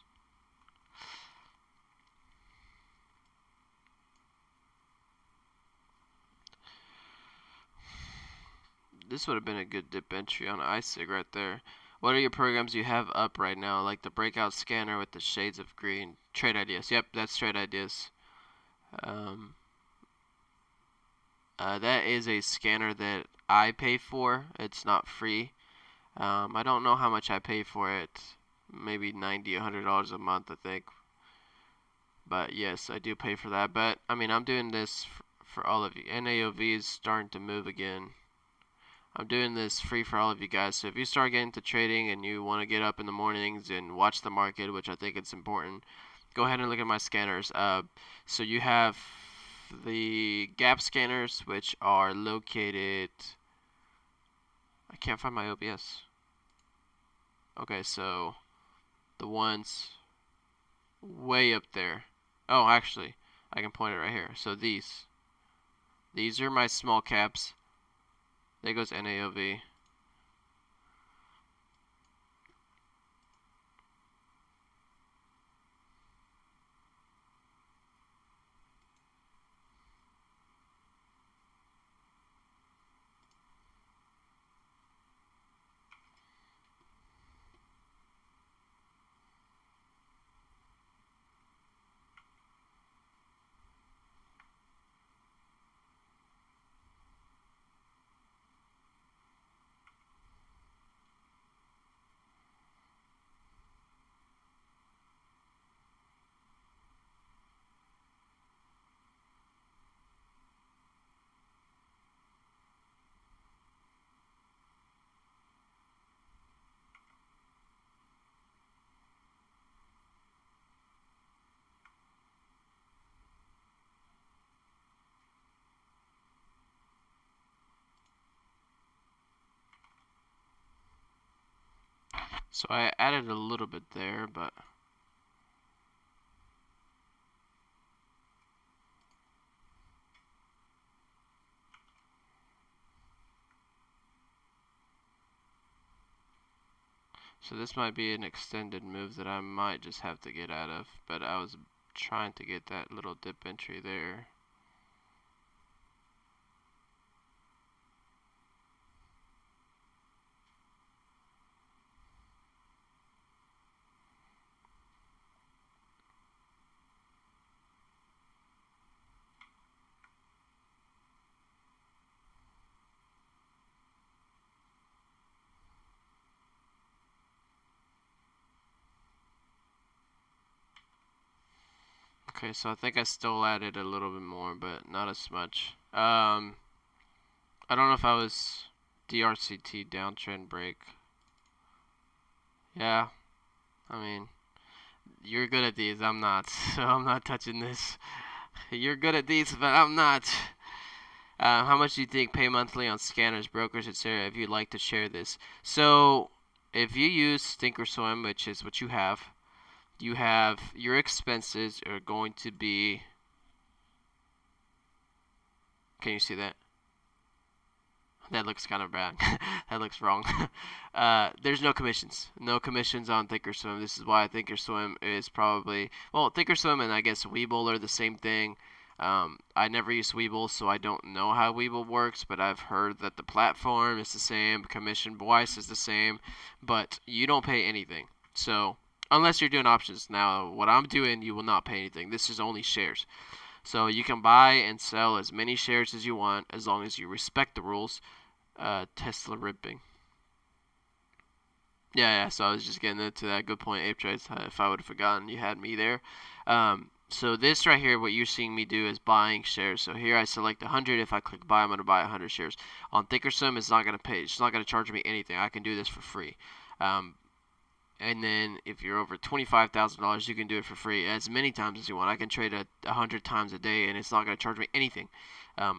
Speaker 1: This would have been a good dip entry on iSig right there. What are your programs you have up right now? Like the breakout scanner with the shades of green. Trade ideas. Yep, that's trade ideas. That is a scanner that I pay for. It's not free. I don't know how much I pay for it. Maybe $90, $100 a month, I think. But yes, I do pay for that. But I mean, I'm doing this for all of you. NAOV is starting to move again. I'm doing this free for all of you guys. So if you start getting into trading and you want to get up in the mornings and watch the market, which I think it's important, go ahead and look at my scanners. So you have the gap scanners, which are located. I can't find my OBS. Okay, so the ones way up there. Oh, actually, I can point it right here. So these are my small caps. There goes NAOV. So I added a little bit there, but So this might be an extended move that I might just have to get out of, but I was trying to get that little dip entry there. Okay, so I think I still added a little bit more, but not as much. I don't know if I was DRCT downtrend break. Yeah, I mean, you're good at these. I'm not, so I'm not touching this. You're good at these, but I'm not. How much do you think pay monthly on scanners, brokers, etc. if you'd like to share this? So, if you use Thinkorswim, which is what you have your expenses are going to be. Can you see that? That looks kind of bad. That looks wrong. There's no commissions. No commissions on Thinkorswim. This is why Thinkorswim is probably, well, Thinkorswim and I guess Webull are the same thing. I never use Webull, so I don't know how Webull works, but I've heard that the platform is the same, commission wise is the same, but you don't pay anything. So, unless you're doing options. Now, what I'm doing, you will not pay anything. This is only shares. So you can buy and sell as many shares as you want as long as you respect the rules. Tesla ripping. Yeah, so I was just getting into that. Good point, Ape Trades. If I would have forgotten, you had me there. So this right here, what you're seeing me do is buying shares. So here I select 100. If I click buy, I'm going to buy 100 shares. On Thinkorswim, it's not going to pay. It's not going to charge me anything. I can do this for free. And then if you're over $25,000, you can do it for free as many times as you want. I can trade 100 times a day, and it's not going to charge me anything.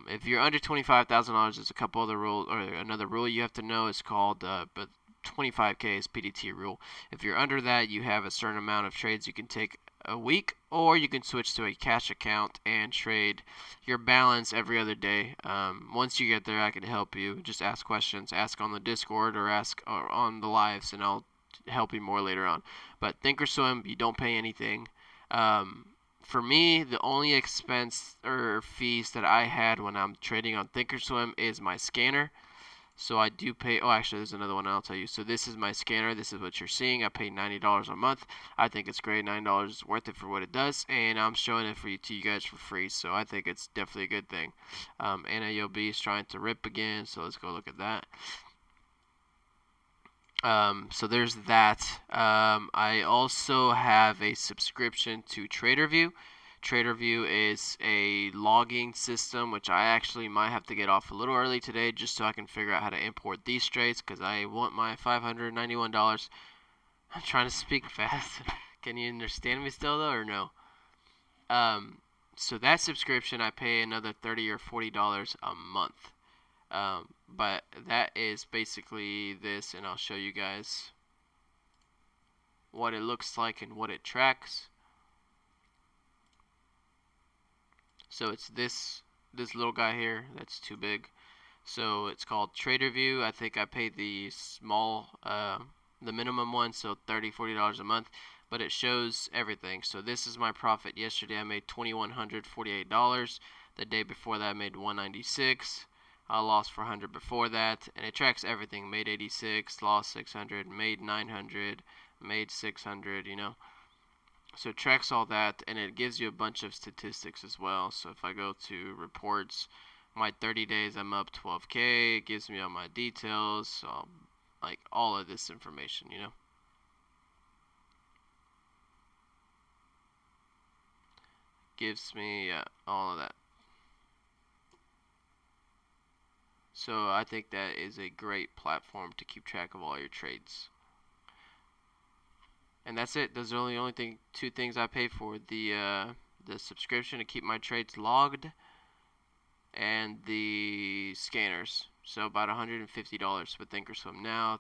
Speaker 1: If you're under $25,000, there's a couple other rules, or another rule you have to know. It's called but 25K is PDT rule. If you're under that, you have a certain amount of trades you can take a week, or you can switch to a cash account and trade your balance every other day. Once you get there, I can help you. Just ask questions, ask on the Discord, or ask on the lives, and I'll help you more later on. But Thinkorswim, you don't pay anything. For me, the only expense or fees that I had when I'm trading on Thinkorswim is my scanner. So I do pay. Oh, actually, there's another one I'll tell you. So this is my scanner. This is what you're seeing. I pay $90 a month. I think it's great. $9 is worth it for what it does, and I'm showing it to you guys for free. So I think it's definitely a good thing. NAOB is trying to rip again. So let's go look at that. So there's that. I also have a subscription to TraderView. TraderView is a logging system, which I actually might have to get off a little early today just so I can figure out how to import these trades because I want my $591. I'm trying to speak fast. Can you understand me still though or no? So that subscription I pay another $30 or $40 a month. But that is basically this, and I'll show you guys what it looks like and what it tracks. So it's this little guy here that's too big. So it's called TraderView. I think I paid the the minimum one, so $30, $40 a month, but it shows everything. So this is my profit. Yesterday I made $2,148. The day before that I made $196. I lost 400 before that, and it tracks everything. Made 86, lost 600, made 900, made 600, you know. So it tracks all that, and it gives you a bunch of statistics as well. So if I go to reports, my 30 days I'm up 12K. It gives me all my details, so like all of this information, you know. Gives me all of that. So I think that is a great platform to keep track of all your trades. And that's it. Those are only two things I pay for: the subscription to keep my trades logged, and the scanners. So about $150 with Thinkorswim. Now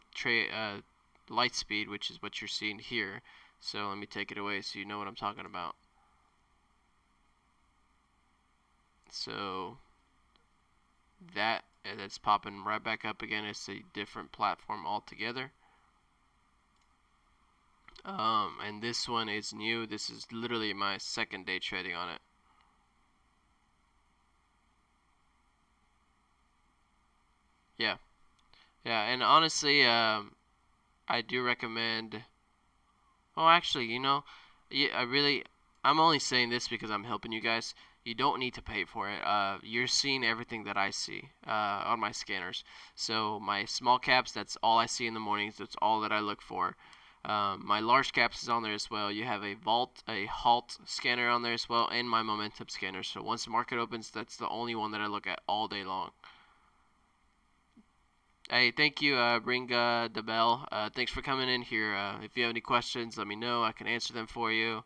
Speaker 1: Lightspeed, which is what you're seeing here. So let me take it away so you know what I'm talking about. So that's popping right back up again. It's a different platform altogether. And this one is new. This is literally my second day trading on it. Yeah, yeah, and honestly, I do recommend. Oh, actually, yeah, I'm only saying this because I'm helping you guys. You don't need to pay for it. You're seeing everything that I see on my scanners. So my small caps, that's all I see in the mornings. That's all that I look for. My large caps is on there as well. You have a halt scanner on there as well, and my momentum scanner. So once the market opens, that's the only one that I look at all day long. Hey, thank you, Ring the Bell. Thanks for coming in here. If you have any questions, let me know. I can answer them for you.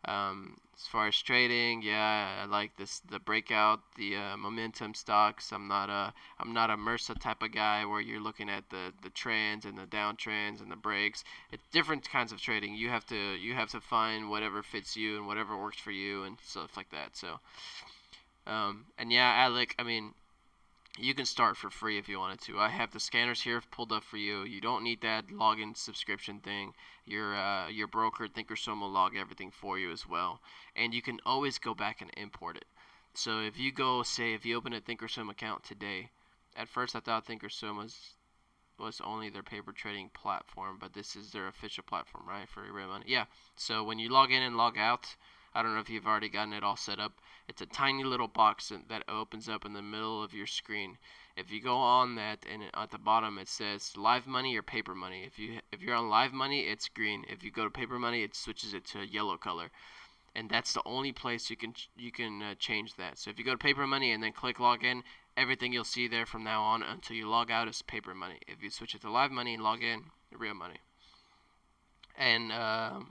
Speaker 1: As far as trading, yeah, I like the breakout, the momentum stocks. I'm not a MRSA type of guy where you're looking at the trends and the downtrends and the breaks. It's different kinds of trading. You have to find whatever fits you and whatever works for you and stuff like that. So, and yeah, Alec, I mean, you can start for free if you wanted to. I have the scanners here pulled up for you. You don't need that login subscription thing. Your broker Thinkorswim will log everything for you as well, and you can always go back and import it. So if you open a Thinkorswim account today, at first I thought Thinkorswim was only their paper trading platform, but this is their official platform, right, for real money. Yeah. So when you log in and log out, I don't know if you've already gotten it all set up. It's a tiny little box that opens up in the middle of your screen. If you go on that, and at the bottom it says live money or paper money. If you're on live money, it's green. If you go to paper money, it switches it to a yellow color, and that's the only place you can change that. So if you go to paper money and then click login, everything you'll see there from now on until you log out is paper money. If you switch it to live money and log in, real money. And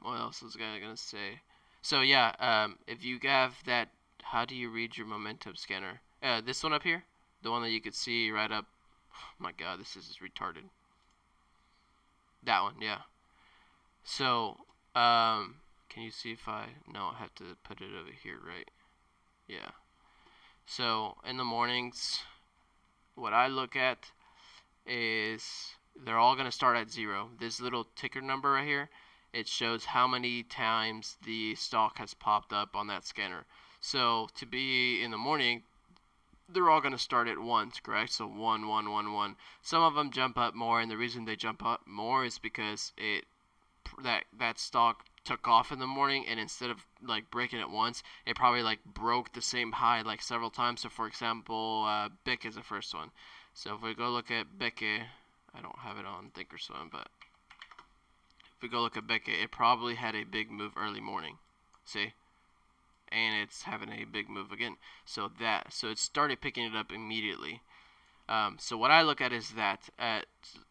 Speaker 1: what else was I gonna say? So yeah, if you have that, how do you read your momentum scanner? This one up here, the one that you could see right up. Oh my God, this is retarded. That one, yeah. So, can you see if I? No, I have to put it over here, right? Yeah. So in the mornings, what I look at is they're all going to start at 0. This little ticker number right here, it shows how many times the stock has popped up on that scanner. So to be in the morning, they're all going to start at once, correct? So 1, 1, 1, 1. Some of them jump up more, and the reason they jump up more is because that stock took off in the morning, and instead of like breaking it once, it probably like broke the same high like several times. So for example, BIC is the first one. So if we go look at BIC, I don't have it on Thinkorswim, but if we go look at BIC, it probably had a big move early morning. See? And it's having a big move again. So it started picking it up immediately. So what I look at is that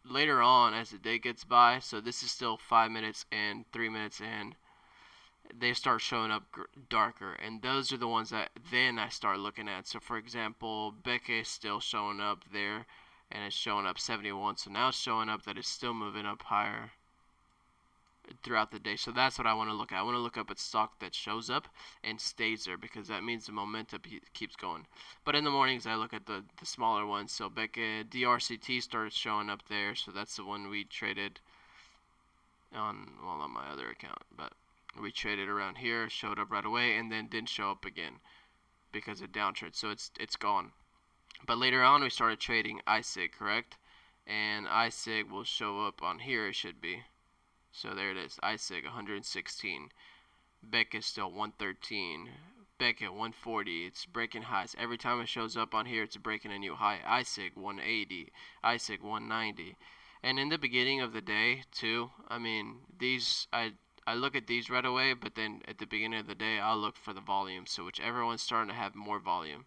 Speaker 1: later on as the day gets by, so this is still 5 minutes in, 3 minutes in, they start showing up darker, and those are the ones that then I start looking at. So for example, Becca is still showing up there, and it's showing up 71. So now it's showing up that it's still moving up higher throughout the day. So that's what I want to look at. I want to look up at stock that shows up and stays there, because that means the momentum keeps going. But in the mornings, I look at the smaller ones. So Becca DRCT started showing up there. So that's the one we traded on my other account. But we traded around here, showed up right away, and then didn't show up again because of downtrend. So it's gone. But later on, we started trading ISIG, correct? And ISIG will show up on here. It should be. So there it is, ISIG 116, BEC is still 113, BEC at 140, it's breaking highs. Every time it shows up on here, it's breaking a new high. ISIG 180, ISIG 190. And in the beginning of the day, too, I mean, I look at these right away, but then at the beginning of the day, I'll look for the volume. So whichever one's starting to have more volume.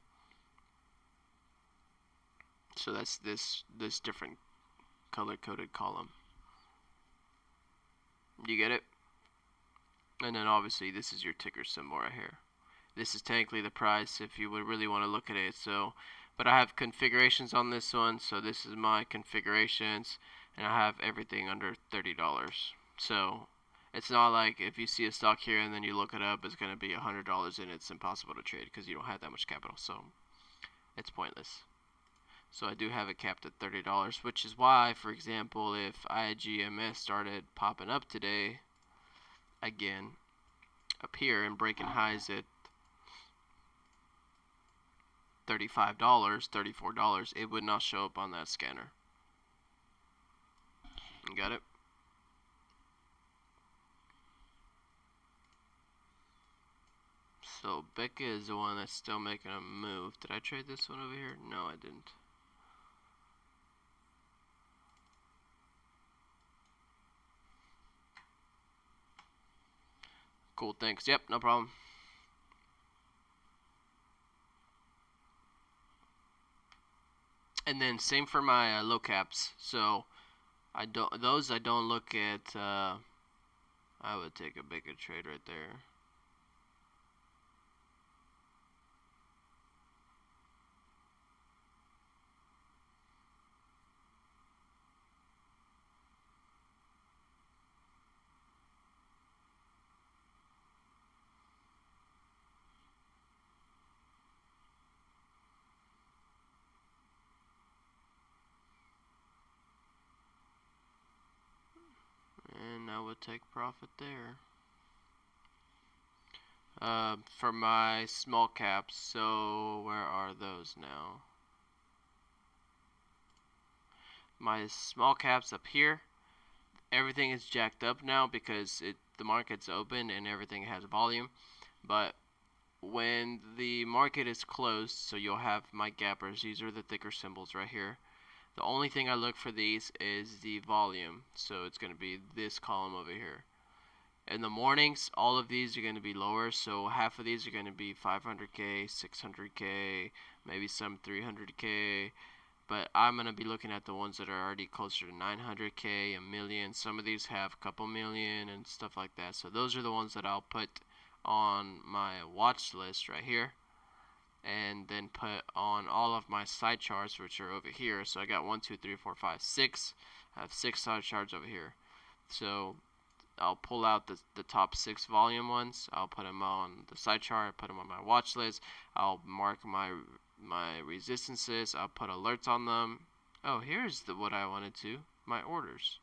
Speaker 1: So that's this different color-coded column. You get it? And then obviously this is your ticker symbol right here. This is technically the price if you would really want to look at it. So, but I have configurations on this one. So this is my configurations, and I have everything under $30. So it's not like if you see a stock here and then you look it up, it's going to be $100 and it's impossible to trade because you don't have that much capital. So it's pointless. So I do have it capped at $30, which is why, for example, if IGMS started popping up today, again up here and breaking highs at $35, $34, it would not show up on that scanner. You got it? So Becca is the one that's still making a move. Did I trade this one over here? No, I didn't. Cool, thanks. Yep, no problem. And then same for my low caps. So I don't look at. I would take a bigger trade right there. And I would take profit there. For my small caps, so where are those now? My small caps up here, everything is jacked up now because the market's open and everything has volume. But when the market is closed, so you'll have my gappers, these are the thicker symbols right here. The only thing I look for these is the volume, so it's going to be this column over here. In the mornings, all of these are going to be lower, so half of these are going to be 500K, 600K, maybe some 300K, but I'm going to be looking at the ones that are already closer to 900K, a million. Some of these have a couple million and stuff like that, so those are the ones that I'll put on my watch list right here, and then put on all of my side charts, which are over here. So I got 1, 2, 3, 4, 5, 6. I have 6 side charts over here. So I'll pull out the top 6 volume ones. I'll put them on the side chart. Put them on my watch list. I'll mark my resistances. I'll put alerts on them. Oh, here's what I wanted to. My orders.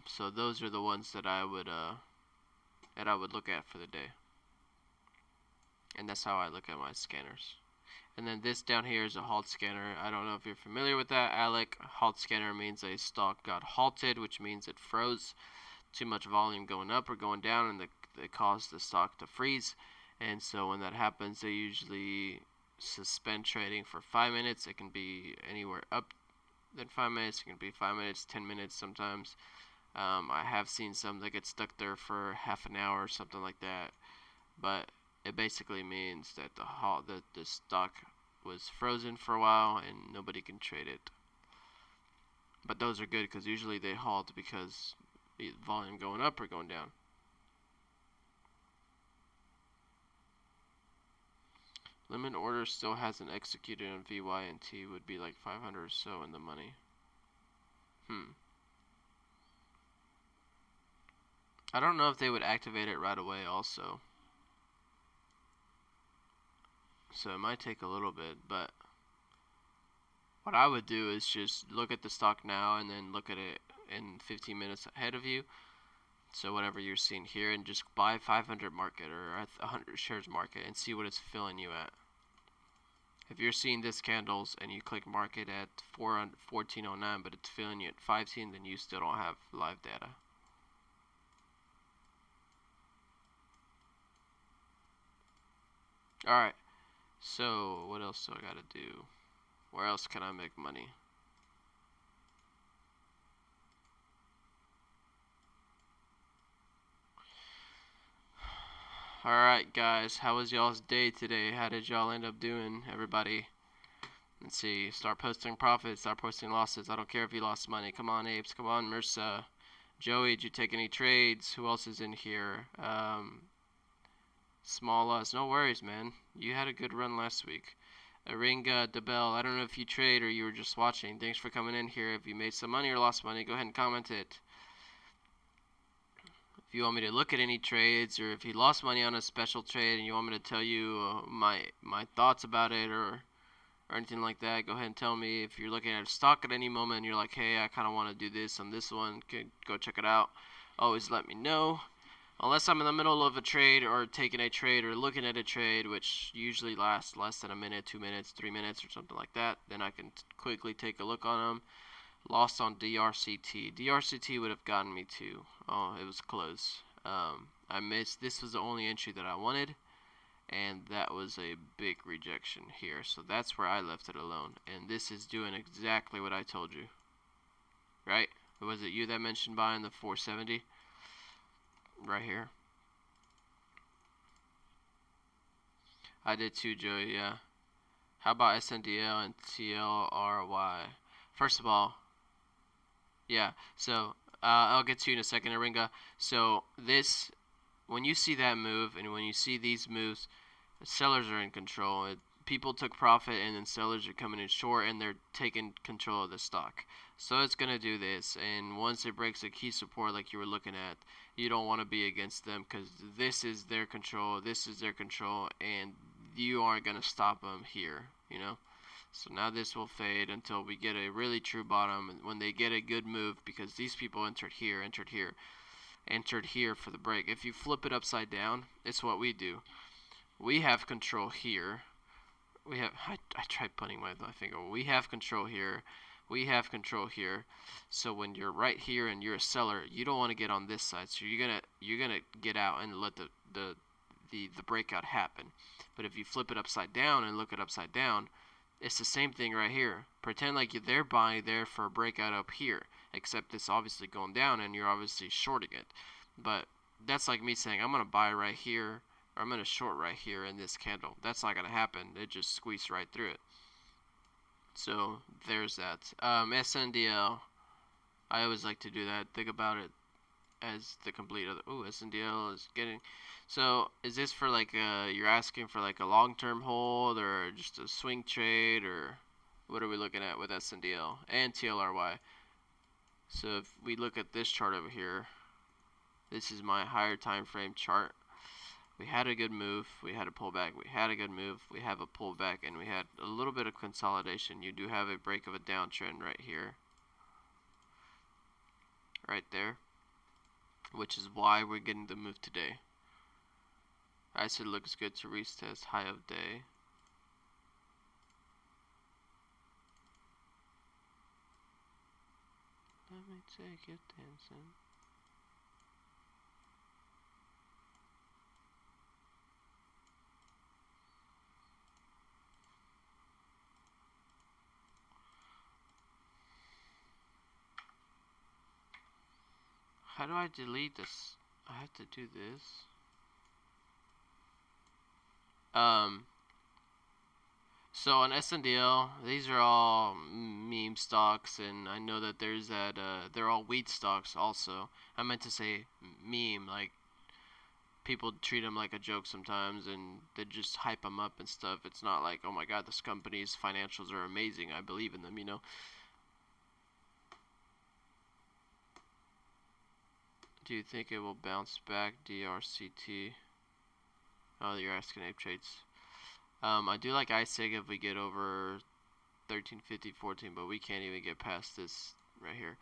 Speaker 1: So those are the ones that I would look at for the day. And that's how I look at my scanners. And then this down here is a halt scanner. I don't know if you're familiar with that, Alec. Halt scanner means a stock got halted, which means it froze. Too much volume going up or going down, and it caused the stock to freeze. And so when that happens, they usually suspend trading for 5 minutes. It can be anywhere up than 5 minutes. It can be 5 minutes, 10 minutes sometimes. I have seen some that get stuck there for half an hour or something like that. But it basically means that the stock was frozen for a while and nobody can trade it. But those are good because usually they halt because the volume going up or going down. Limit order still hasn't executed on VYNT, would be like 500 or so in the money. I don't know if they would activate it right away also. So it might take a little bit, but what I would do is just look at the stock now and then look at it in 15 minutes ahead of you. So whatever you're seeing here, and just buy 500 market or 100 shares market and see what it's filling you at. If you're seeing this candles and you click market at 1409 but it's filling you at 15, then you still don't have live data. Alright, so what else do I gotta do? Where else can I make money? Alright guys, how was y'all's day today? How did y'all end up doing, everybody? Let's see, start posting profits, start posting losses. I don't care if you lost money. Come on, Apes, come on, Mursa. Joey, did you take any trades? Who else is in here? Small loss, no worries, man. You had a good run last week. Aringa, DeBell, I don't know if you trade or you were just watching. Thanks for coming in here. If you made some money or lost money, go ahead and comment it. If you want me to look at any trades, or if you lost money on a special trade and you want me to tell you my thoughts about it, or or anything like that, go ahead and tell me. If you're looking at a stock at any moment and you're like, hey, I kind of want to do this on this one, go check it out. Always let me know. Unless I'm in the middle of a trade or taking a trade or looking at a trade, which usually lasts less than a minute, 2 minutes, 3 minutes, or something like that, then I can quickly take a look on them. Lost on DRCT. DRCT would have gotten me too. Oh, it was close. I missed. This was the only entry that I wanted, and that was a big rejection here. So that's where I left it alone. And this is doing exactly what I told you. Right? Was it you that mentioned buying the 470? Right here. I did too, Joey, yeah. How about SNDL and TLRY? First of all, yeah, so I'll get to you in a second, Aringa. So this, when you see that move and when you see these moves, sellers are in control. People took profit and then sellers are coming in short and they're taking control of the stock. So it's going to do this, and once it breaks a key support like you were looking at, you don't want to be against them because this is their control, and you aren't going to stop them here, you know. So now this will fade until we get a really true bottom, and when they get a good move, because these people entered here for the break. If you flip it upside down, it's what we do. We have control here. I tried putting my finger. We have control here. We have control here. So when you're right here and you're a seller, you don't want to get on this side. So you're gonna get out and let the breakout happen. But if you flip it upside down and look it upside down, it's the same thing right here. Pretend like they're buying there for a breakout up here, except it's obviously going down and you're obviously shorting it. But that's like me saying I'm gonna buy right here, or I'm gonna short right here in this candle. That's not gonna happen. It just squeezed right through it. So there's that. SNDL. I always like to do that. Think about it as the complete other. Ooh, SNDL is getting. So is this for like you're asking for like a long-term hold or just a swing trade, or what are we looking at with SNDL and TLRY? So if we look at this chart over here, this is my higher time frame chart. We had a good move, we had a pullback, we had a good move, we have a pullback, and we had a little bit of consolidation. You do have a break of a downtrend right here, right there, which is why we're getting the move today. I said looks good to retest high of day. Let me take it dancing. How do I delete this? I have to do this. So on SNDL, these are all meme stocks, and I know that there's that, they're all wheat stocks also. I meant to say meme, like, people treat them like a joke sometimes, and they just hype them up and stuff. It's not like, oh my god, this company's financials are amazing, I believe in them, you know. Do you think it will bounce back, DRCT? Oh, you're asking Ape Trades. I do like ISIG if we get over 1350, 14, but we can't even get past this right here.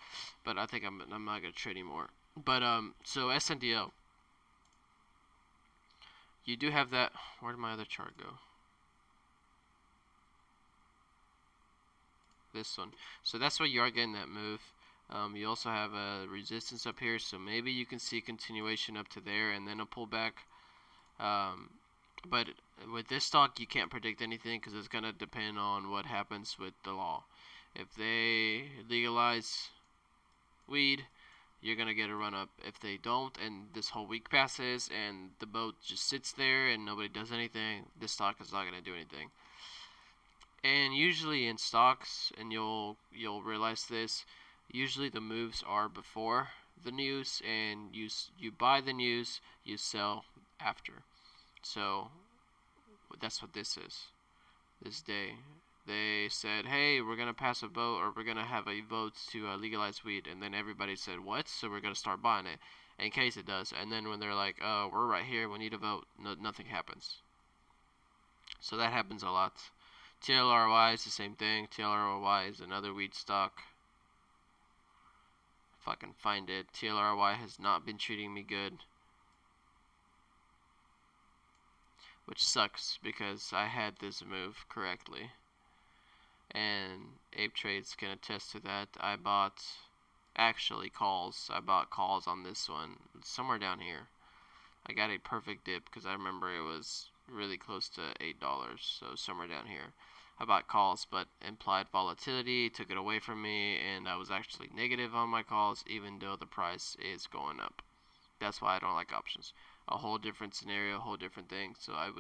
Speaker 1: But I think I'm not gonna trade anymore. But so SNDL, you do have that. Where did my other chart go? This one. So that's why you are getting that move. You also have a resistance up here, so maybe you can see continuation up to there and then a pullback. But with this stock, you can't predict anything because it's going to depend on what happens with the law. If they legalize weed, you're going to get a run up. If they don't, and this whole week passes and the boat just sits there and nobody does anything, this stock is not going to do anything. And usually in stocks, and you'll realize this, usually the moves are before the news, and you buy the news, you sell after. So that's what this is. This day, they said, hey, we're going to pass a vote, or we're going to have a vote to legalize weed. And then everybody said, what? So we're going to start buying it in case it does. And then when they're like, we're right here, we need a vote, nothing happens. So that happens a lot. TLRY is the same thing. TLRY is another weed stock. If I can find it. TLRY has not been treating me good, which sucks because I had this move correctly, and Ape Trades can attest to that. I bought calls. I bought calls on this one somewhere down here. I got a perfect dip because I remember it was really close to $8, so somewhere down here. I bought calls, but implied volatility took it away from me, and I was actually negative on my calls even though the price is going up. That's why I don't like options. A whole different scenario, a whole different thing. So I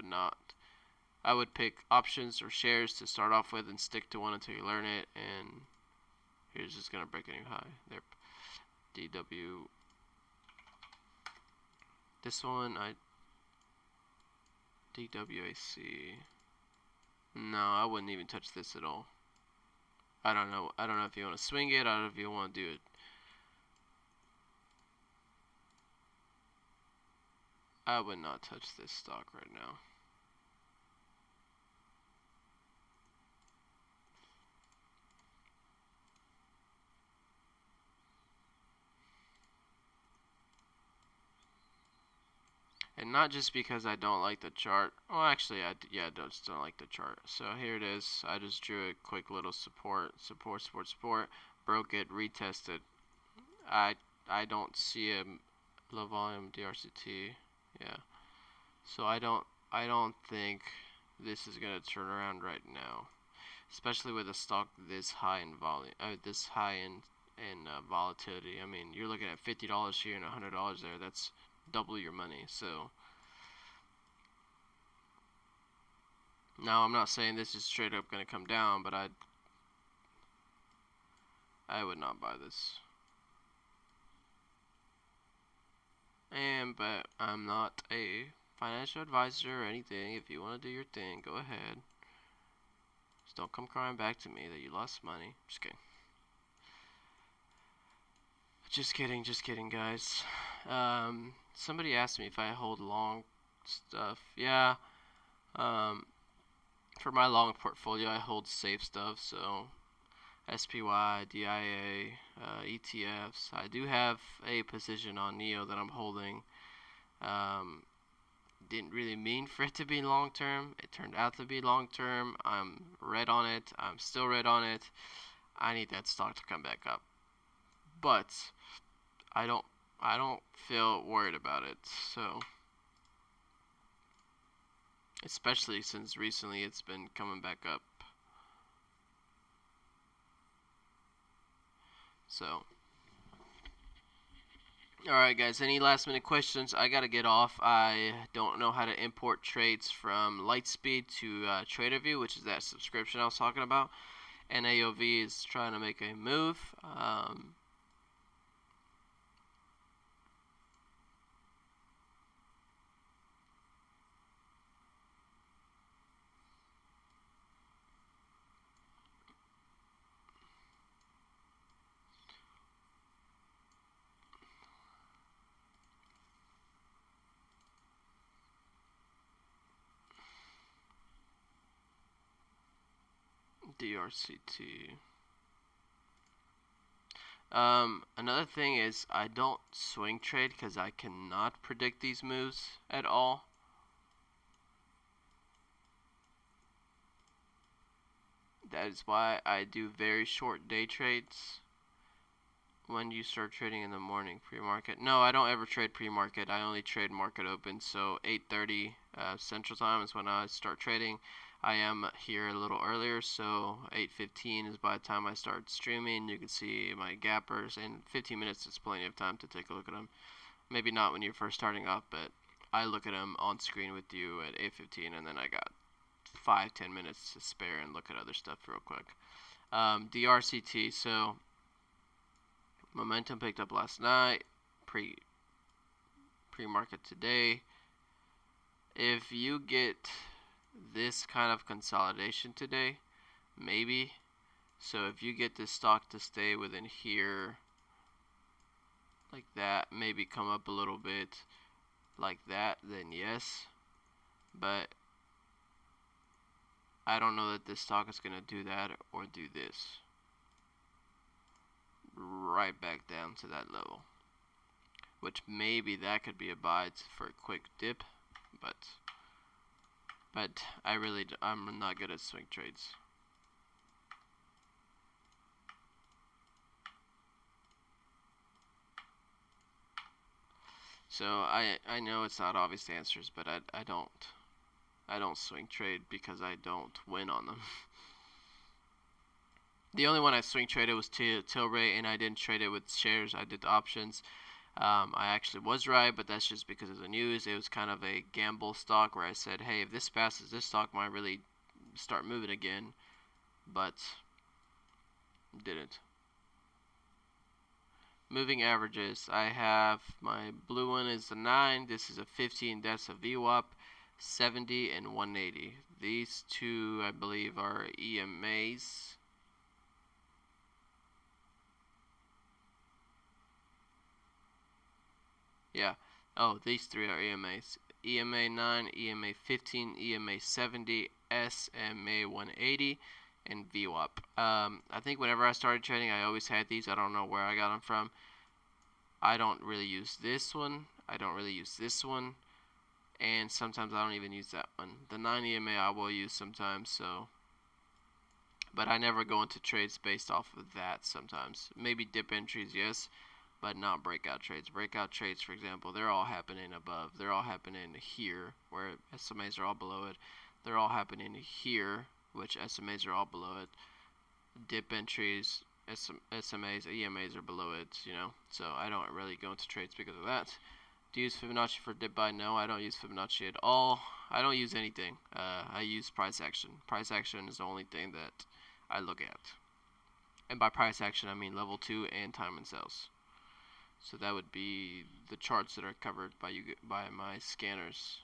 Speaker 1: would pick options or shares to start off with and stick to one until you learn it, and here's just gonna break a new high. There, DW. This one, DWAC. No, I wouldn't even touch this at all. I don't know if you want to swing it. I don't know if you want to do it. I would not touch this stock right now. And not just because I don't like the chart. Well, actually, I just don't like the chart. So here it is. I just drew a quick little support. Broke it, retested. I don't see a low volume DRCT. Yeah. So I don't think this is gonna turn around right now, especially with a stock this high in volume, this high in volatility. I mean, you're looking at $50 here and $100 there. That's double your money. So now I'm not saying this is straight up going to come down, but I would not buy this. But I'm not a financial advisor or anything. If you want to do your thing, go ahead. Just don't come crying back to me that you lost money. Just kidding. Just kidding, guys. Somebody asked me if I hold long stuff. Yeah. For my long portfolio, I hold safe stuff. So SPY, DIA, ETFs. I do have a position on NEO that I'm holding. Didn't really mean for it to be long term. It turned out to be long term. I'm red on it. I'm still red on it. I need that stock to come back up. But I don't feel worried about it. So especially since recently it's been coming back up. So alright guys, any last minute questions? I gotta get off. I don't know how to import trades from Lightspeed to TraderView, which is that subscription I was talking about. And AOV is trying to make a move. DRCT. Another thing is I don't swing trade because I cannot predict these moves at all. That is why I do very short day trades. When you start trading in the morning, pre-market? No, I don't ever trade pre-market. I only trade market open. So 8:30 Central Time is when I start trading. I am here a little earlier, so 8:15 is by the time I start streaming. You can see my gappers, and 15 minutes is plenty of time to take a look at them. Maybe not when you're first starting off, but I look at them on screen with you at 8:15, and then I got 5-10 minutes to spare and look at other stuff real quick. DRCT, so momentum picked up last night, pre-market today. If you get this kind of consolidation today, maybe. So if you get this stock to stay within here like that, maybe come up a little bit like that, then yes. But I don't know that this stock is gonna do that or do this. Right back down to that level. Which maybe that could be a buy for a quick dip, but I'm not good at swing trades. So I know it's not obvious answers, but I don't swing trade because I don't win on them. The only one I swing traded was Tilray, and I didn't trade it with shares. I did the options. I actually was right, but that's just because of the news. It was kind of a gamble stock where I said, hey, if this passes, this stock might really start moving again, but didn't. Moving averages, I have my blue one is a 9, this is a 15, that's a VWAP, 70 and 180. These two, I believe, are EMAs. Yeah. Oh, these three are EMAs. EMA 9, EMA 15, EMA 70, SMA 180, and VWAP. I think whenever I started trading, I always had these. I don't know where I got them from. I don't really use this one. I don't really use this one. And sometimes I don't even use that one. The 9 EMA I will use sometimes, so. But I never go into trades based off of that sometimes. Maybe dip entries, yes, but not breakout trades. Breakout trades, for example, they're all happening above. They're all happening here, where SMAs are all below it. They're all happening here, which SMAs are all below it. Dip entries, SMAs, EMAs are below it, you know. So I don't really go into trades because of that. Do you use Fibonacci for dip buy? No, I don't use Fibonacci at all. I don't use anything. I use price action. Price action is the only thing that I look at. And by price action, I mean level 2 and time and sales. So that would be the charts that are covered by my scanners,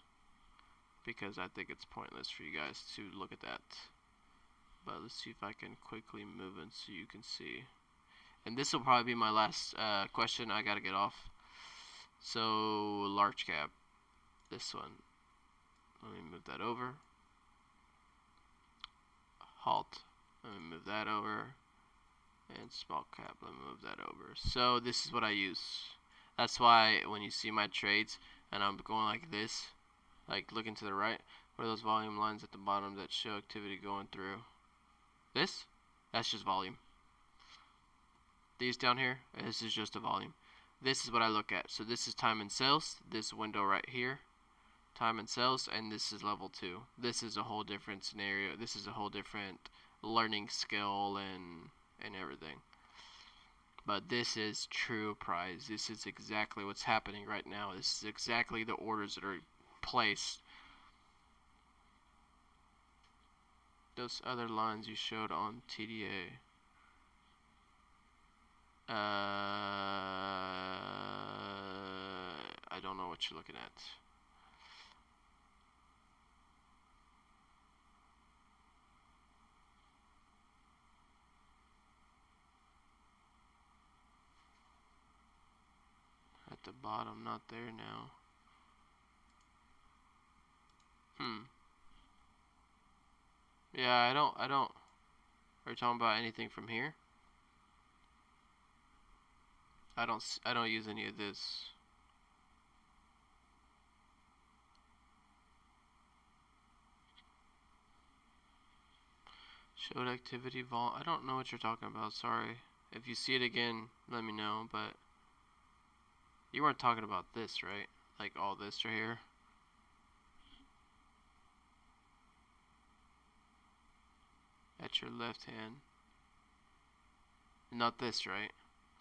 Speaker 1: because I think it's pointless for you guys to look at that. But let's see if I can quickly move it so you can see. And this will probably be my last question. I gotta get off. So large cap, this one. Let me move that over. Halt. Let me move that over. And small cap, let me move that over. So this is what I use. That's why when you see my trades and I'm going like this, like looking to the right, what are those volume lines at the bottom that show activity going through? This? That's just volume. These down here, this is just a volume. This is what I look at. So this is time and sales, this window right here, time and sales, and this is level 2. This is a whole different scenario. This is a whole different learning skill and everything. But this is true price. This is exactly what's happening right now. This is exactly the orders that are placed. Those other lines you showed on TDA. I don't know what you're looking at. At the bottom, not there now. Yeah, I don't. Are you talking about anything from here? I don't use any of this. Showed activity vol. I don't know what you're talking about. Sorry. If you see it again, let me know. But you weren't talking about this, right? Like all this right here. At your left hand. Not this, right?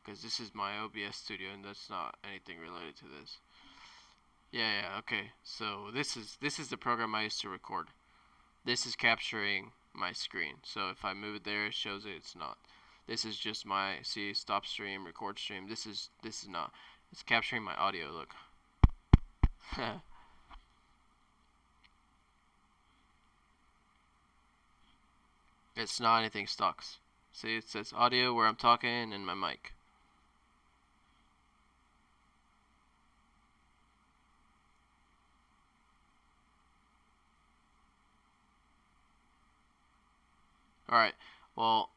Speaker 1: Because this is my OBS studio and that's not anything related to this. Yeah, okay. So this is the program I used to record. This is capturing my screen. So if I move it there, it shows it's not. This is just my stop stream, record stream. This is not. It's capturing my audio. Look. It's not anything stocks. See, it says audio where I'm talking and my mic. Alright, well,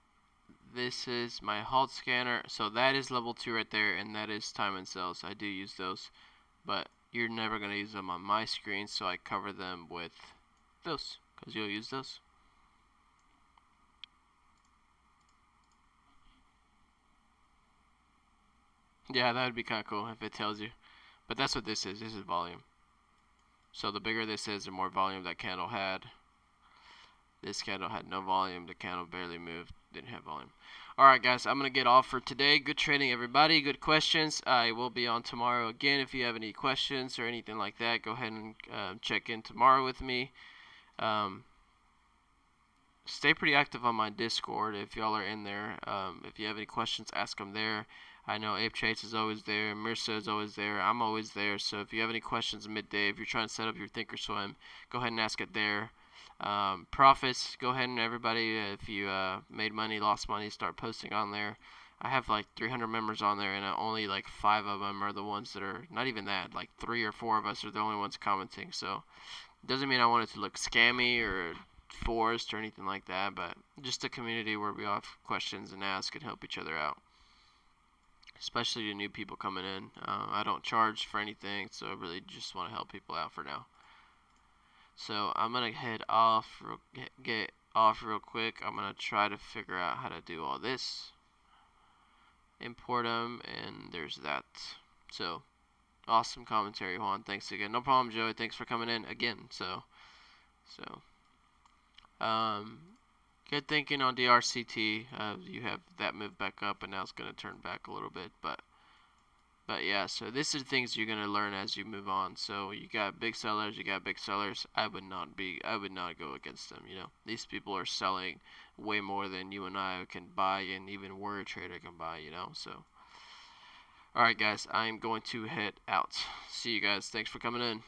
Speaker 1: this is my halt scanner. So that is level 2 right there, and that is time and sales. I do use those, but you're never going to use them on my screen, so I cover them with those, because you'll use those. Yeah, that would be kind of cool if it tells you. But that's what this is. This is volume. So the bigger this is, the more volume that candle had. This candle had no volume. The candle barely moved. Didn't have volume. Alright guys, I'm going to get off for today. Good trading everybody. Good questions. I will be on tomorrow again. If you have any questions or anything like that, go ahead and check in tomorrow with me. Stay pretty active on my Discord if y'all are in there. If you have any questions, ask them there. I know Ape Chase is always there. Mirsa is always there. I'm always there. So if you have any questions midday, if you're trying to set up your Thinkorswim, go ahead and ask it there. Profits, go ahead and everybody, if you made money, lost money, start posting on there. I have like 300 members on there, and only like 5 of them are the ones that are, not even that, like 3 or 4 of us are the only ones commenting. So it doesn't mean I want it to look scammy or forced or anything like that, but just a community where we all have questions and ask and help each other out, especially to new people coming in. I don't charge for anything, so I really just want to help people out for now. So I'm gonna get off real quick. I'm gonna try to figure out how to do all this, import them, and there's that. So awesome commentary, Juan. Thanks again. No problem, Joey. Thanks for coming in again. Good thinking on DRCT. You have that move back up, and now it's going to turn back a little bit. But yeah, so this is things you're going to learn as you move on. So you got big sellers, I would not go against them. You know, these people are selling way more than you and I can buy, and even Warrior Trader can buy. You know, so. All right, guys, I'm going to head out. See you guys. Thanks for coming in.